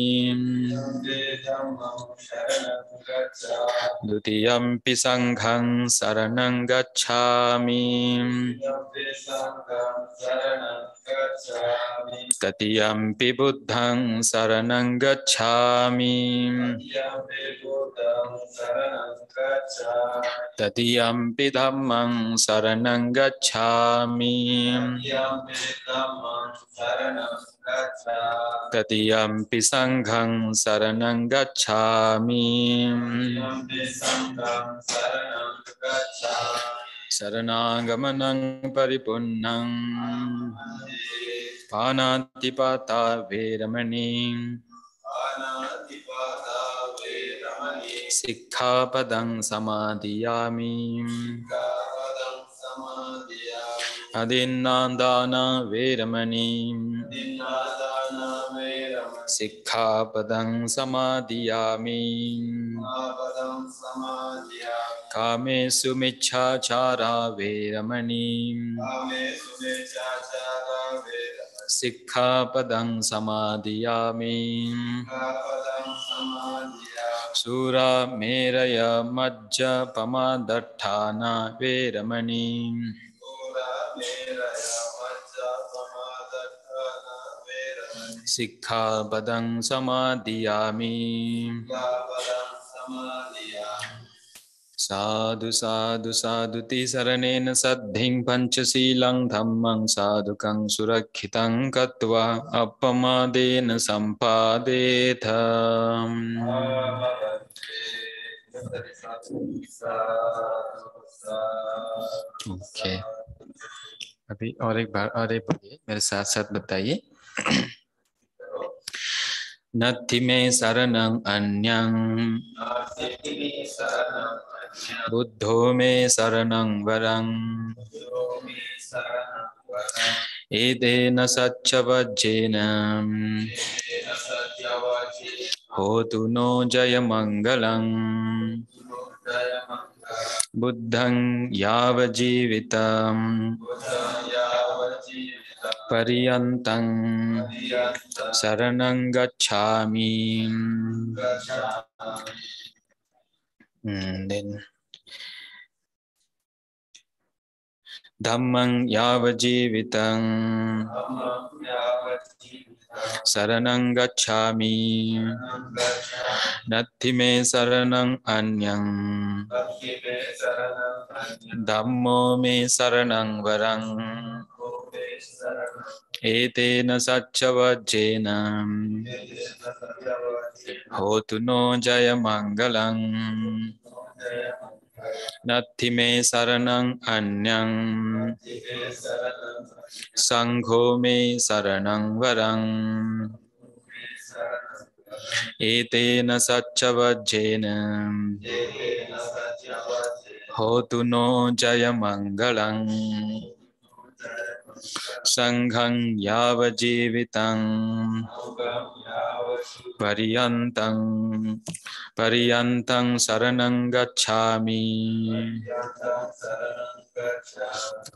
द्वितीयंपि संघं शरणं गच्छामि तृतीयंपि बुद्धं शरणं गच्छामि तृतीयंपि धम्मं शरणं गच्छामि तृतीयंपि संघं शरणं गच्छामि Saranagamanang paripunnang Panatipata veramani Sikkhapadang samadhiyami Adinnādāna veramani Sikkhapadang samadhiyami Kāmesu miccāchārā veramani Sikkhapadang samadhiyami Sura meraya majja pamadatthana veramani Sikkhapadang samadhiyami Sadhu sadhu sadhuti saranena saddhing panchasilang dhammang sadhukang surakkhitam katva appamadena sampadetham. Okay. अभी और एक बार पढ़िए मेरे साथ साथ बताइए. Natti me saranang anyang Buddho me saranang varang Edena satchavajjena Hotu no jaya mangalang Buddhang yavajivitam Pariyantang Saranang gacchami. Then Dhammang yavajivitang Saranang gacchami. Natti me saranang anyang Dhammo me saranang varang Etena satchavajjena Hotu no jaya mangalang Natti me saranang anyang Sangho me saranang varang Etena satchavajjena Hotu no jaya mangalang Sanghang yavajivitang Pariyantang saranang gacchami.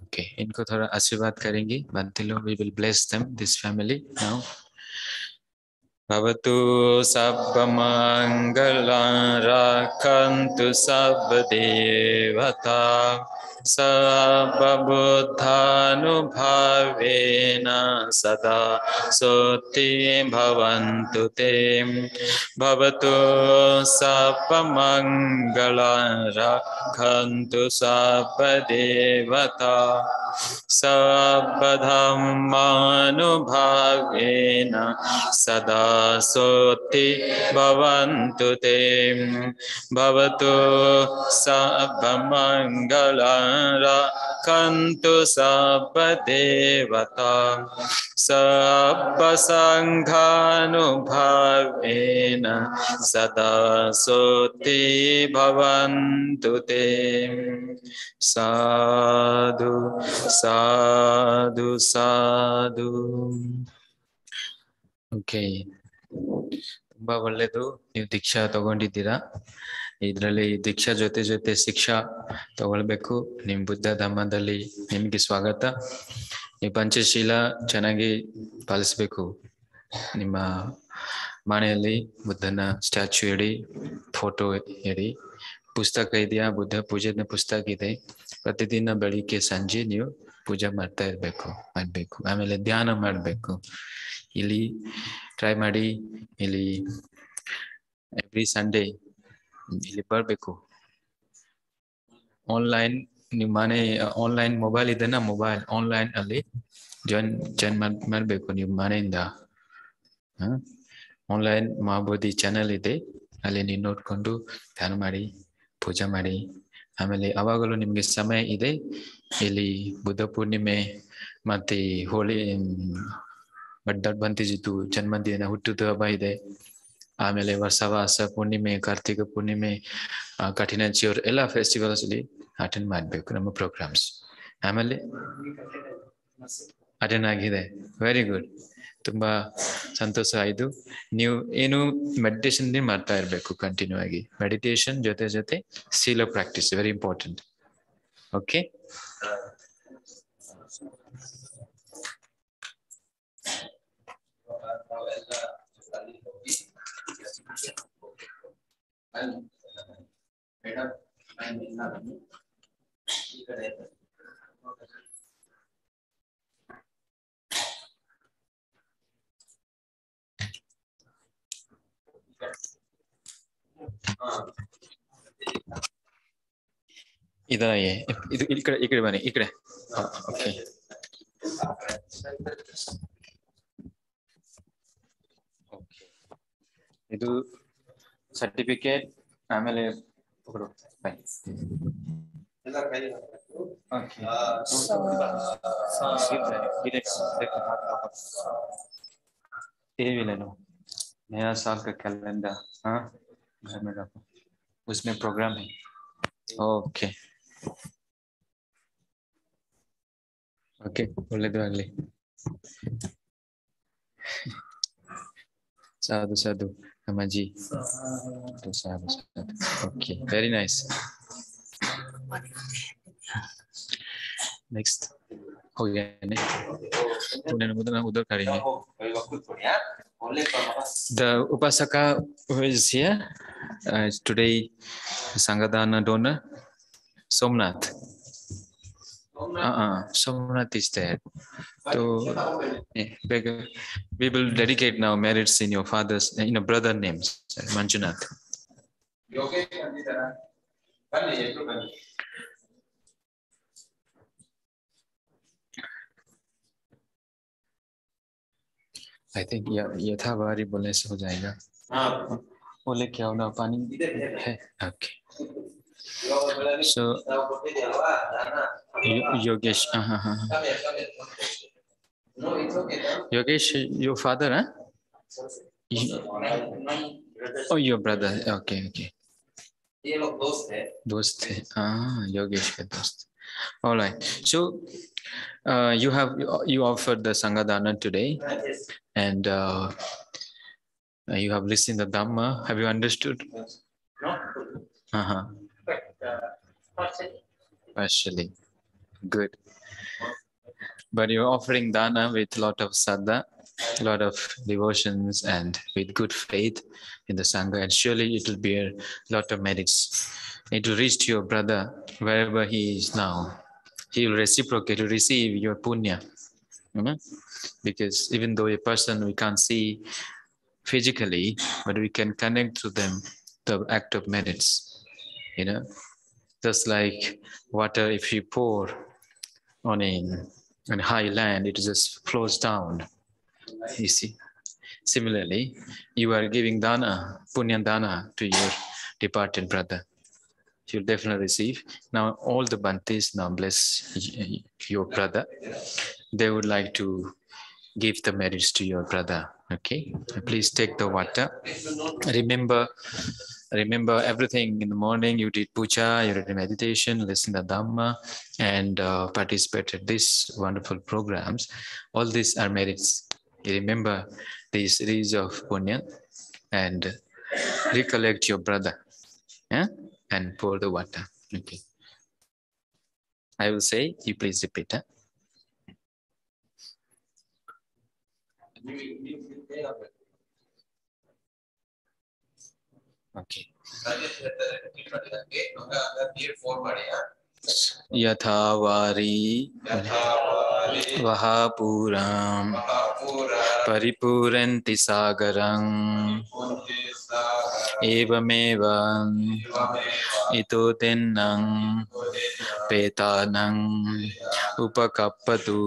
Okay, इनको थोड़ा आशीर्वाद करेंगे. बनते लोग, we will bless them, this family now. Bhavatu sabbamangala rakhantu sabbadevata Sabbabuddhanubhavena sada soti bhavantu te. Bhavatu sabbamangala rakhantu sabbadevata Sabbadhammanubhavena sada soti bhavantu te. Bhavatu sabbamangala rakhantu sabbadevata Sabbasanghanubhavena sada soti bhavantu te. Sadhu, sadhu, sadhu. Okay. ತುಂಬಾ ಒಳ್ಳೆಯದು. ನೀವು ದೀಕ್ಷಾ ತಗೊಂಡಿದ್ದೀರಾ. ಇದರಲ್ಲಿ ದೀಕ್ಷಾ ಜೊತೆ ಜೊತೆ ಶಿಕ್ಷಾ ತಗೊಳ್ಬೇಕು. ನಿಮ್ ಬುದ್ಧ ಧರ್ಮದಲ್ಲಿ ನಿಮ್ಗೆ ಸ್ವಾಗತ. ನೀವು ಪಂಚಶೀಲ ಚೆನ್ನಾಗಿ ಪಾಲಿಸ್ಬೇಕು. ನಿಮ್ಮ ಮನೆಯಲ್ಲಿ ಬುದ್ಧನ ಸ್ಟ್ಯಾಚ್ಯೂ ಇಡಿ, ಫೋಟೋ ಇಡಿ, ಪುಸ್ತಕ ಇದೆಯಾ, ಬುದ್ಧ ಪೂಜೆನ ಪುಸ್ತಕ ಇದೆ. ಪ್ರತಿದಿನ ಬೆಳಿಗ್ಗೆ ಸಂಜೆ ನೀವು ಪೂಜೆ ಮಾಡ್ಬೇಕು. ಆಮೇಲೆ ಧ್ಯಾನ ಮಾಡ್ಬೇಕು. ಇಲ್ಲಿ ಟ್ರೈ ಮಾಡಿ. ಇಲ್ಲಿ ಎವ್ರಿ ಸಂಡೇ ಇಲ್ಲಿ ಬರ್ಬೇಕು. ಆನ್ಲೈನ್ ನಿಮ್ಮ ಮನೆ ಆನ್ಲೈನ್ ಮೊಬೈಲ್ ಇದೆನಾ, ಮೊಬೈಲ್ ಆನ್ಲೈನ್ ಅಲ್ಲಿ ಜಾಯಿನ್ ಮಾಡ್ಬೇಕು ನಿಮ್ಮ ಮನೆಯಿಂದ. ಆನ್ಲೈನ್ ಮಹಾಬೋಧಿ ಚಾನೆಲ್ ಇದೆ, ಅಲ್ಲಿ ನೀವು ನೋಡ್ಕೊಂಡು ಧ್ಯಾನ ಮಾಡಿ, ಪೂಜೆ ಮಾಡಿ, ಆಮೇಲೆ ಅವಾಗಲೂ ನಿಮಗೆ ಸಮಯ ಇದೆ. ಇಲ್ಲಿ ಬುದ್ಧ ಪೂರ್ಣಿಮೆ ಮತ್ತೆ ಹೋಳಿ ಬಂತಿಜಿತು ಜನ್ಮದಿನ ಹುಟ್ಟುದ ಹಬ್ಬ ಇದೆ. ಆಮೇಲೆ ವರ್ಷವಾಸ ಪೂರ್ಣಿಮೆ, ಕಾರ್ತಿಕ ಪೂರ್ಣಿಮೆ, ಕಠಿಣ ಚಿವರ್ ಎಲ್ಲ ಫೆಸ್ಟಿವಲ್ಸ್ ಅಲ್ಲಿ ಅಟೆಂಡ್ ಮಾಡಬೇಕು ನಮ್ಮ ಪ್ರೋಗ್ರಾಮ್ಸ್. ಆಮೇಲೆ ಅಟೆಂಡ್ ಆಗಿದೆ. ವೆರಿ ಗುಡ್, ತುಂಬಾ ಸಂತೋಷ ಆಯ್ತು. ನೀವು ಏನು ಮೆಡಿಟೇಷನ್ ಮಾಡ್ತಾ ಇರಬೇಕು ಕಂಟಿನ್ಯೂ ಆಗಿ. ಮೆಡಿಟೇಷನ್ ಜೊತೆ ಜೊತೆ ಸೀಲ ಪ್ರಾಕ್ಟೀಸ್ ವೆರಿ ಇಂಪಾರ್ಟೆಂಟ್. ಓಕೆ, ಇದು ಈ ಕಡೆ ಬನ್ನಿ, ಈ ಕಡೆ. ಓಕೆ, ಇದು ಸರ್ಟಿಫಿಕೇಟ್. ಆಮೇಲೆ नया साल का कैलेंडर, हाँ घर में रखो, उसमें प्रोग्राम है. ओके ओके, ಒಳ್ಳೆದು ಆಗಲಿ. ಸಾಧು ಸಾಧು ಅಮ್ಮಾಜಿ, ಸಾಧು ಸಾಧು. Okay, very nice. नेक्स्ट हो गया ने उधर करेंगे. The Upasaka who is here today, Sangadana donor Somnath. Somnath is there. So we will dedicate now merits in your father's, in your brother names, Manjunath. I think यथावारी बोलने से हो जाएगा. वो लेके आओ ना पानी है. Okay. So Yogesh, Yogesh, your father, huh? Oh, your brother. Okay, okay. ये लोग दोस्त थे. योगेश के दोस्त. All right. So you offered the Sangadana today, and you have listened the Dhamma. Have you understood? Partially. Good. But you're offering dana with a lot of saddha, a lot of devotions, and with good faith in the Sangha, and surely it will bear a lot of merits. It will reach to your brother wherever he is now. He will reciprocate, to receive your punya. Because even though a person we can't see physically, but we can connect to them the act of merits. Just like water, if you pour on a high land, it just flows down. You see. Similarly, you are giving dana, punya dana, to your departed brother. You'll definitely receive. Now all the Bantis now bless your brother. They would like to give the merits to your brother. Okay, please take the water. Remember everything. In the morning you did puja, you did meditation, listen to Dhamma, and participated these wonderful programs. All these are merits. You remember these series of punya and recollect your brother, and pour the water. Okay, I will say, you please repeat. Okay. यथावारी वहापुरां परिपूरन्ति सागरं एवमेव इतो तेन्नं पेतानं उपकप्पतु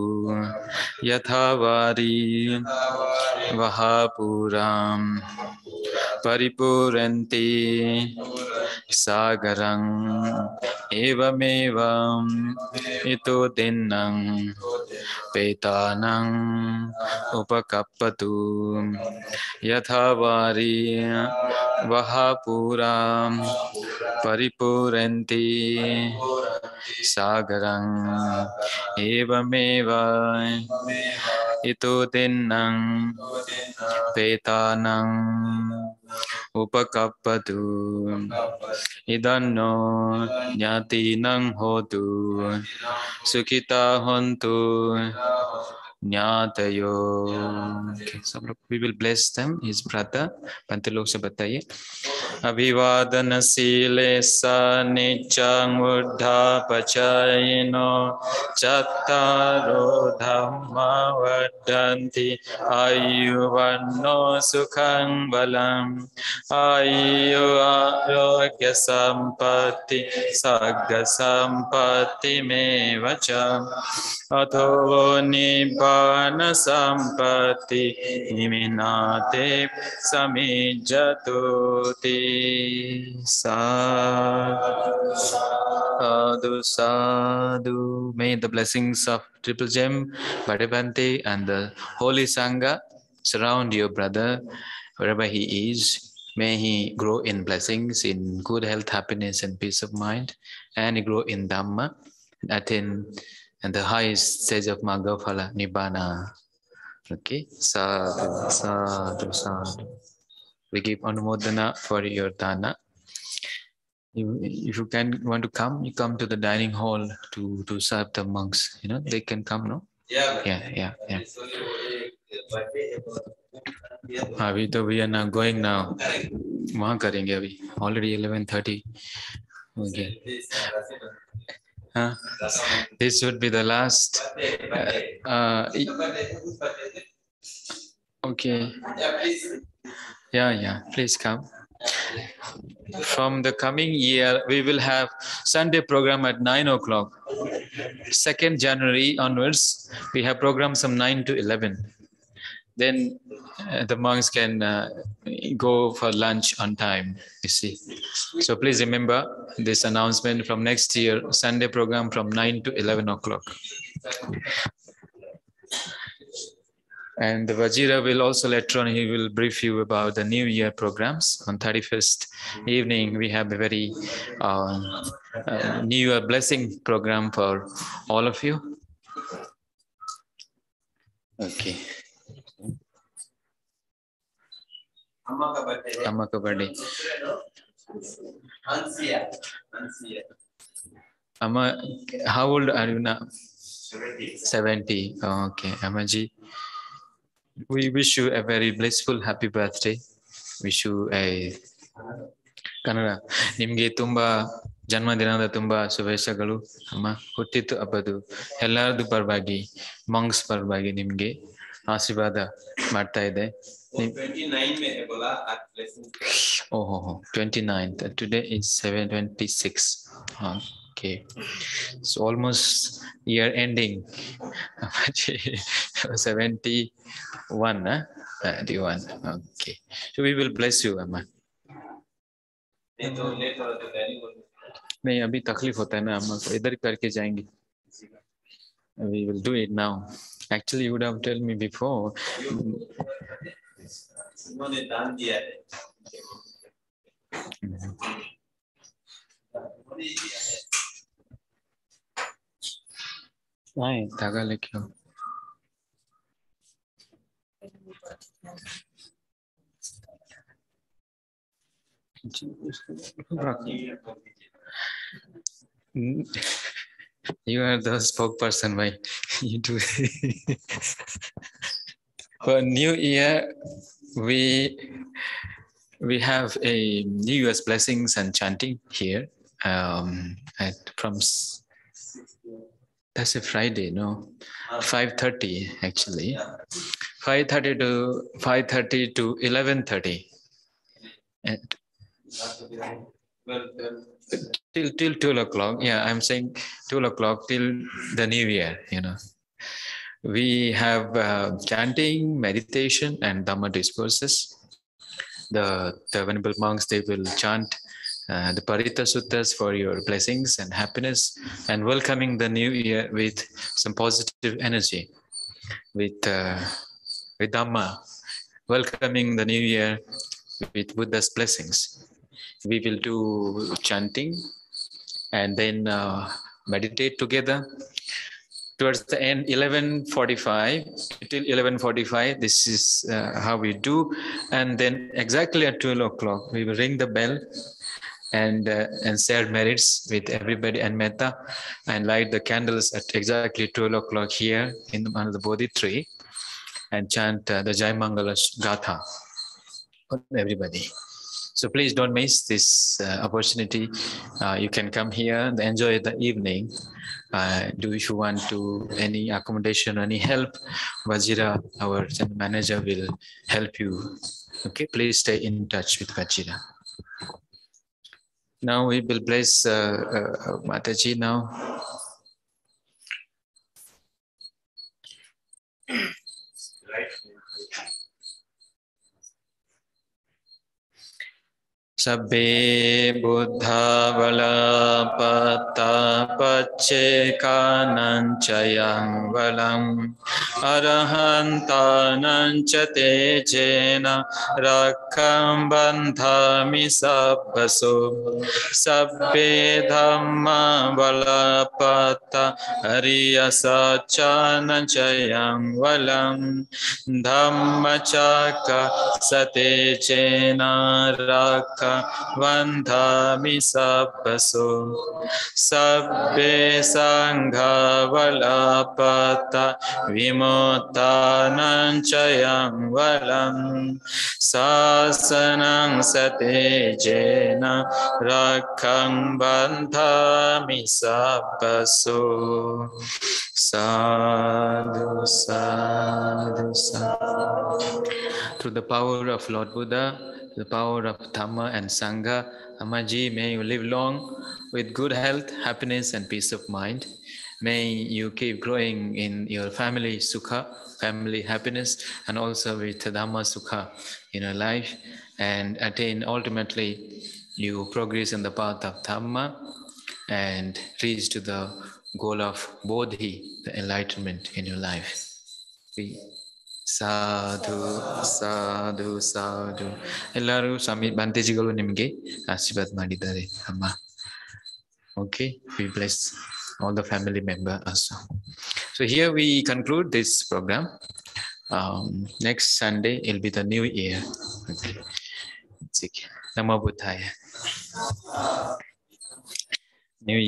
यथावारी वहापुरां Paripuranti Sagarang Evamevam Ito Dinnang Petanang Upakappatu Yathavari Vahapuram Paripuranti Sagarang Evameva Ito Dinnang Petanang Upakappatu Idanno Nyatinang Hotu Sukhita Hontu Nyatayo. Okay, so we will bless them, his brother. Pantalok se bataye. Abhivadana sile sa nichang uddha pachayino chattaro dhamma vaddanti ayuvanno sukhang balam ayu arogya sampatti sagga sampatti me vacham Atho nibbana sampatti niminate samijjatuti sadhu sadhu. May the blessings of Triple Gem, Bhadabhante and the Holy Sangha surround your brother wherever he is. May he grow in blessings, in good health, happiness and peace of mind, and he grow in Dhamma, attain and the highest stage of Magga Phala, Nibbana. Okay, sadhu, sadhu, sadhu. We give Anumodana for your dana. If you want to come, you come to the dining hall to serve the monks. You know, they can come, no? Yeah. We are now going now. वहाँ करेंगे अभी. Already 11:30. Okay. This should be the last. Okay. Yeah. Please come. From the coming year, we will have Sunday program at 9 o'clock. 2nd January onwards, we have programs from 9 to 11. Then the monks can go for lunch on time, you see. So please remember this announcement from next year, Sunday program from 9 to 11 o'clock. And the Vajira will also later on, he will brief you about the New Year programs. On 31st evening, we have a very New Year blessing program for all of you. Okay. Amma ka birthday. Amma, how old are you now? 70. Oh, okay. Ammaji, we wish you a very blissful happy birthday. Wish you a Kannada. ನಿಮ್ಗೆ ತುಂಬಾ ಜನ್ಮದಿನದ ತುಂಬಾ ಶುಭಾಶಯಗಳು ಅಮ್ಮ. ಹುಟ್ಟಿತು ಹಬ್ಬದು ಎಲ್ಲರದು ಪರವಾಗಿ ಮಂಗ್ಸ್ ಪರವಾಗಿ ನಿಮ್ಗೆ ಆಶೀರ್ವಾದ ಮಾಡ್ತಾ ಇದೆ. 29th. Today is 7/26. Okay. So almost year ending. 71, huh? 71. Okay. So we will bless you, Amma. नहीं अभी तकलीफ होता है ना अम्मा को, इधर करके जाएंगे. We will do it now. Actually, you would have told me before. नहीं धागा लेके आओ. You are the spokesperson, right? You do. For New Year, we have a New Year's blessings and chanting here. That's a Friday, no? 5:30 actually. 5:30 to 11:30. And till 2 o'clock. Yeah, I'm saying 2 o'clock till the New Year, you know. We have chanting, meditation, and Dhamma discourses. the venerable monks, they will chant the Parita Suttas for your blessings and happiness, and welcoming the new year with some positive energy, with Dhamma, welcoming the new year with Buddha's blessings. We will do chanting and then meditate together. Towards the end, 11:45 till 11:45, this is how we do. And then exactly at 12 o'clock, we will ring the bell and share merits with everybody and metta, and light the candles at exactly 12 o'clock here under the Bodhi tree, and chant the Jai Mangala Gatha for everybody. So please don't miss this opportunity. You can come here and enjoy the evening. If you want to any accommodation, any help, Vajira, our general manager, will help you. Okay, please stay in touch with Vajira. Now we will bless Mataji now. Sabbe buddha vala pata paccekanan chayang valam arahantanan chate jena rakkam bandhami sabbaso sabbe dhamma vala pata ariyasachanan chayang valam dhammachaka sate jena rakka Vandhami sabbaso sabbe sangha valapata vimottanan chayang valam sasanang sate jena rakkang bandhami sabbaso. Sadhu, sadhu, sadhu. Through the power of Lord Buddha, the power of Dhamma and Sangha, Ammaji, may you live long with good health, happiness, and peace of mind. May you keep growing in your family sukha, family happiness, and also with Dhamma sukha in your life, and attain ultimately you progress in the path of Dhamma and reach to the goal of Bodhi, the enlightenment in your life. Sadhu, sadhu, sadhu. Ellaru Swami Bantejigalu nimge Ashirwad madidare amma. Okay, we bless all the family members also. So here we conclude this program. Next Sunday it'll be the new year. Okay. Namo Buddhaya.